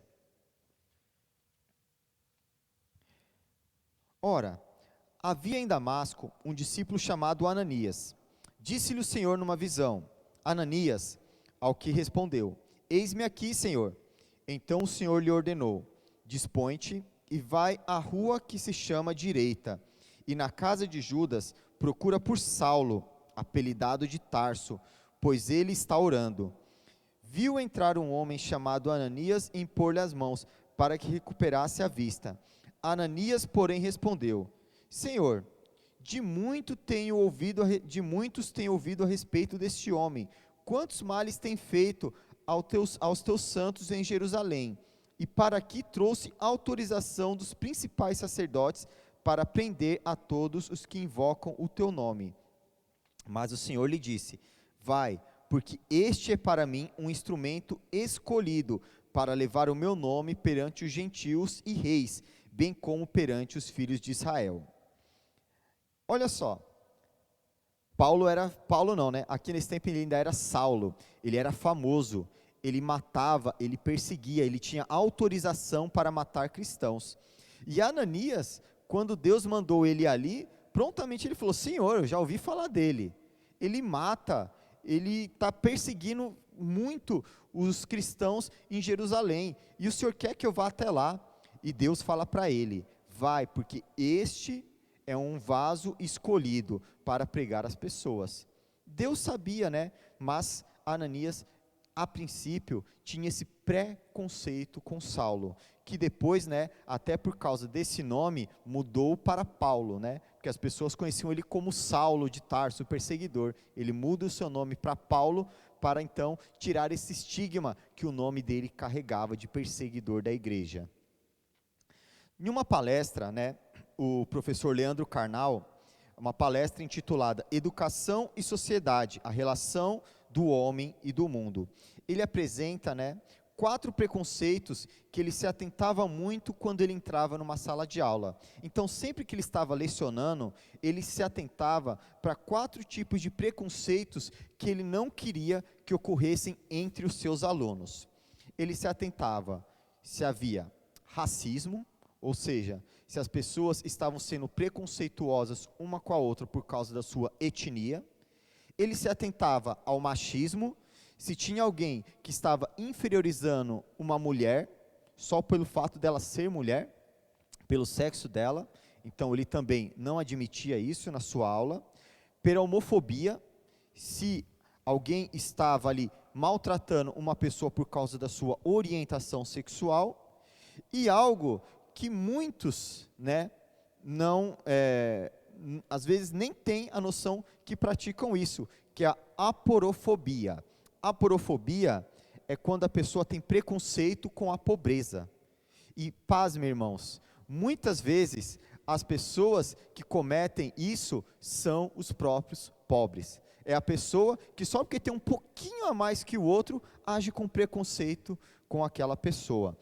Ora, havia em Damasco um discípulo chamado Ananias. Disse-lhe o Senhor numa visão: Ananias, ao que respondeu: Eis-me aqui, Senhor. Então o Senhor lhe ordenou: Dispõe-te e vai à rua que se chama Direita, e na casa de Judas procura por Saulo, apelidado de Tarso, pois ele está orando. Viu entrar um homem chamado Ananias e impor-lhe as mãos, para que recuperasse a vista. Ananias, porém, respondeu: Senhor, de muitos tenho ouvido a respeito deste homem. Quantos males tem feito aos teus santos em Jerusalém? E para aqui trouxe autorização dos principais sacerdotes para prender a todos os que invocam o teu nome. Mas o Senhor lhe disse: Vai, porque este é para mim um instrumento escolhido para levar o meu nome perante os gentios e reis, bem como perante os filhos de Israel. Olha só, aqui nesse tempo ele ainda era Saulo, ele era famoso, ele matava, ele perseguia, ele tinha autorização para matar cristãos. E Ananias, quando Deus mandou ele ali, prontamente ele falou: Senhor, eu já ouvi falar dele, ele mata, ele está perseguindo muito os cristãos em Jerusalém, e o Senhor quer que eu vá até lá? E Deus fala para ele: vai, porque este é um vaso escolhido para pregar as pessoas. Deus sabia, né? Mas Ananias, a princípio, tinha esse preconceito com Saulo, que depois, né, até por causa desse nome, mudou para Paulo, né? Porque as pessoas conheciam ele como Saulo de Tarso, o perseguidor. Ele muda o seu nome para Paulo, para então tirar esse estigma que o nome dele carregava de perseguidor da igreja. Em uma palestra, né, o professor Leandro Carnal, uma palestra intitulada Educação e Sociedade, a relação do homem e do mundo. Ele apresenta, né, 4 preconceitos que ele se atentava muito quando ele entrava numa sala de aula. Então, sempre que ele estava lecionando, ele se atentava para 4 tipos de preconceitos que ele não queria que ocorressem entre os seus alunos. Ele se atentava se havia racismo, ou seja, se as pessoas estavam sendo preconceituosas uma com a outra por causa da sua etnia. Ele se atentava ao machismo, se tinha alguém que estava inferiorizando uma mulher, só pelo fato dela ser mulher, pelo sexo dela, então ele também não admitia isso na sua aula. Pela homofobia, se alguém estava ali maltratando uma pessoa por causa da sua orientação sexual, e algo que muitos, né, não, às vezes nem têm a noção que praticam isso, que é a aporofobia. Aporofobia é quando a pessoa tem preconceito com a pobreza. E, pasme, irmãos, muitas vezes as pessoas que cometem isso são os próprios pobres. É a pessoa que só porque tem um pouquinho a mais que o outro, age com preconceito com aquela pessoa.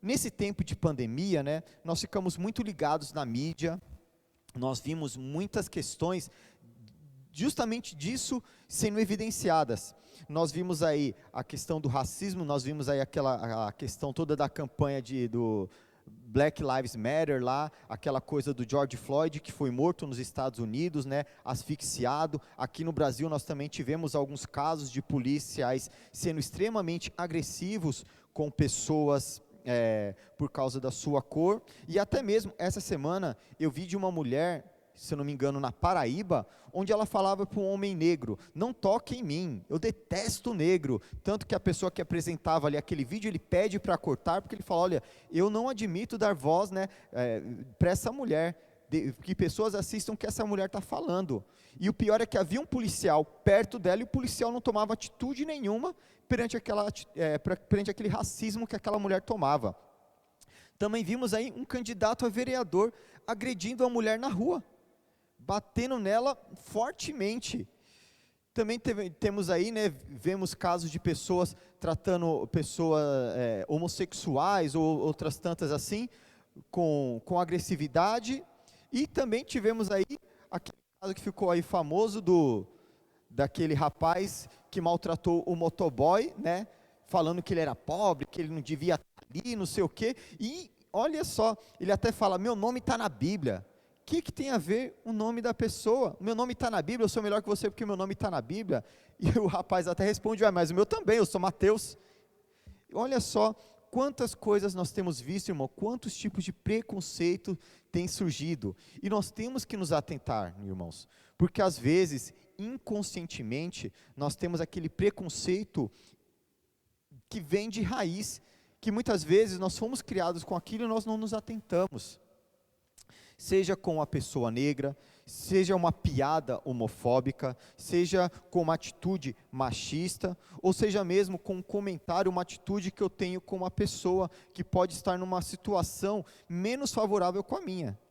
Nesse tempo de pandemia, né, nós ficamos muito ligados na mídia, nós vimos muitas questões justamente disso sendo evidenciadas. Nós vimos aí a questão do racismo, nós vimos aí a questão toda da campanha do Black Lives Matter lá, aquela coisa do George Floyd, que foi morto nos Estados Unidos, né, asfixiado. Aqui no Brasil nós também tivemos alguns casos de policiais sendo extremamente agressivos com pessoas por causa da sua cor. E até mesmo essa semana eu vi de uma mulher, se eu não me engano, na Paraíba, onde ela falava para um homem negro: não toque em mim, eu detesto negro. Tanto que a pessoa que apresentava ali aquele vídeo, ele pede para cortar, porque ele fala: olha, eu não admito dar voz, né, para essa mulher, que pessoas assistam o que essa mulher está falando. E o pior é que havia um policial perto dela, e o policial não tomava atitude nenhuma perante aquele racismo que aquela mulher tomava. Também vimos aí um candidato a vereador agredindo a mulher na rua, batendo nela fortemente. Também temos aí, né, vemos casos de pessoas tratando pessoas homossexuais ou outras tantas assim, com agressividade. E também tivemos aí aquele caso que ficou aí famoso daquele rapaz que maltratou o motoboy, né, falando que ele era pobre, que ele não devia estar ali, não sei o quê. E olha só, ele até fala: meu nome está na Bíblia. O que tem a ver o nome da pessoa? Meu nome está na Bíblia, eu sou melhor que você porque meu nome está na Bíblia. E o rapaz até responde: mas o meu também, eu sou Mateus. Olha só quantas coisas nós temos visto, irmão, quantos tipos de preconceito tem surgido. E nós temos que nos atentar, irmãos, porque às vezes, inconscientemente, nós temos aquele preconceito que vem de raiz, que muitas vezes nós fomos criados com aquilo e nós não nos atentamos. Seja com a pessoa negra, seja uma piada homofóbica, seja com uma atitude machista, ou seja mesmo com um comentário, uma atitude que eu tenho com uma pessoa que pode estar numa situação menos favorável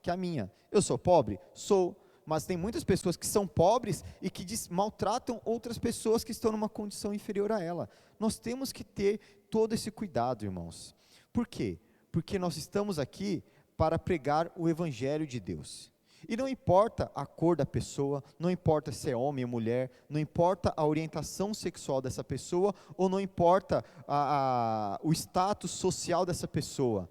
que a minha. Eu sou pobre? Sou, mas tem muitas pessoas que são pobres e que maltratam outras pessoas que estão numa condição inferior a ela. Nós temos que ter todo esse cuidado, irmãos. Por quê? Porque nós estamos aqui para pregar o Evangelho de Deus. E não importa a cor da pessoa, não importa se é homem ou mulher, não importa a orientação sexual dessa pessoa, ou não importa o status social dessa pessoa.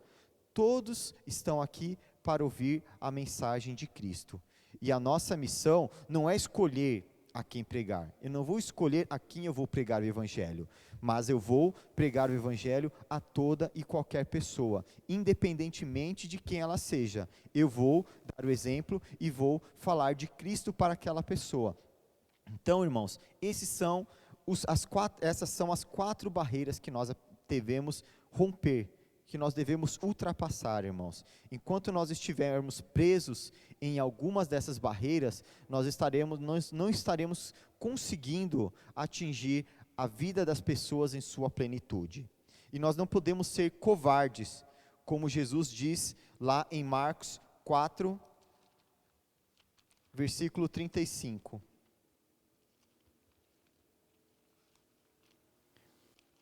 Todos estão aqui para ouvir a mensagem de Cristo. E a nossa missão não é escolher a quem pregar. Eu não vou escolher a quem eu vou pregar o Evangelho, mas eu vou pregar o Evangelho a toda e qualquer pessoa, independentemente de quem ela seja. Eu vou dar o exemplo e vou falar de Cristo para aquela pessoa. Então, irmãos, essas são as 4 barreiras que nós devemos romper, que nós devemos ultrapassar, irmãos. Enquanto nós estivermos presos em algumas dessas barreiras, nós não estaremos conseguindo atingir a vida das pessoas em sua plenitude. E nós não podemos ser covardes como Jesus diz lá em Marcos 4, versículo 35.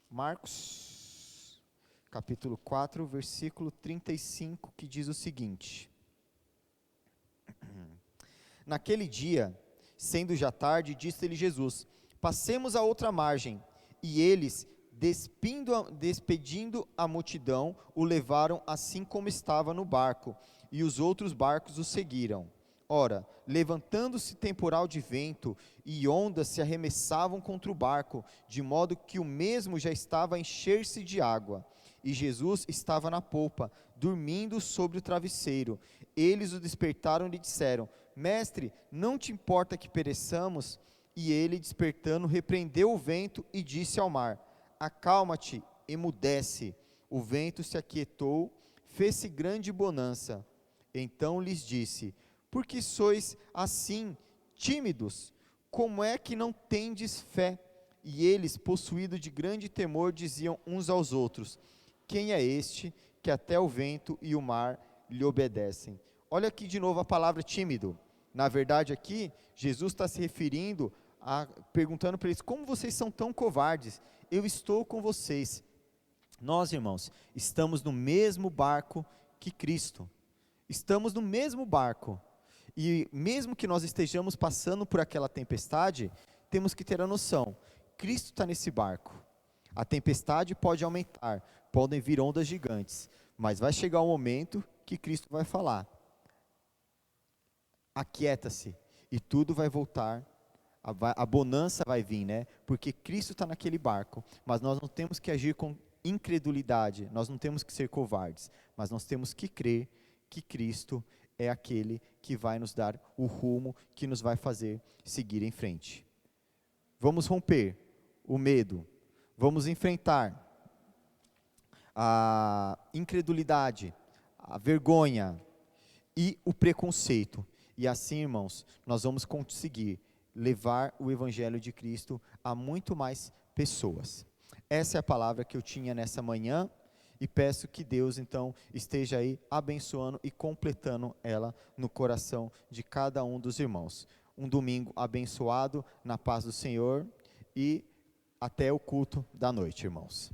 Marcos, capítulo 4, versículo 35, que diz o seguinte: Naquele dia, sendo já tarde, disse-lhe Jesus: Passemos à outra margem. E eles, despedindo a multidão, o levaram assim como estava no barco, e os outros barcos o seguiram. Ora, levantando-se temporal de vento, e ondas se arremessavam contra o barco, de modo que o mesmo já estava a encher-se de água. E Jesus estava na polpa, dormindo sobre o travesseiro. Eles o despertaram e lhe disseram: Mestre, não te importa que pereçamos? E ele, despertando, repreendeu o vento e disse ao mar: Acalma-te, emudece. O vento se aquietou, fez-se grande bonança. Então lhes disse: Por que sois assim tímidos? Como é que não tendes fé? E eles, possuídos de grande temor, diziam uns aos outros: Quem é este que até o vento e o mar lhe obedecem? Olha aqui de novo a palavra tímido. Na verdade aqui, Jesus está se referindo, perguntando para eles: como vocês são tão covardes? Eu estou com vocês. Nós, irmãos, estamos no mesmo barco que Cristo. Estamos no mesmo barco. E mesmo que nós estejamos passando por aquela tempestade, temos que ter a noção: Cristo está nesse barco. A tempestade pode aumentar, podem vir ondas gigantes, mas vai chegar um momento que Cristo vai falar: aquieta-se, e tudo vai voltar, a bonança vai vir, né? Porque Cristo está naquele barco, mas nós não temos que agir com incredulidade, nós não temos que ser covardes, mas nós temos que crer que Cristo é aquele que vai nos dar o rumo, que nos vai fazer seguir em frente. Vamos romper o medo, vamos enfrentar a incredulidade, a vergonha e o preconceito. E assim, irmãos, nós vamos conseguir levar o Evangelho de Cristo a muito mais pessoas. Essa é a palavra que eu tinha nessa manhã, e peço que Deus, então, esteja aí abençoando e completando ela no coração de cada um dos irmãos. Um domingo abençoado, na paz do Senhor, e até o culto da noite, irmãos.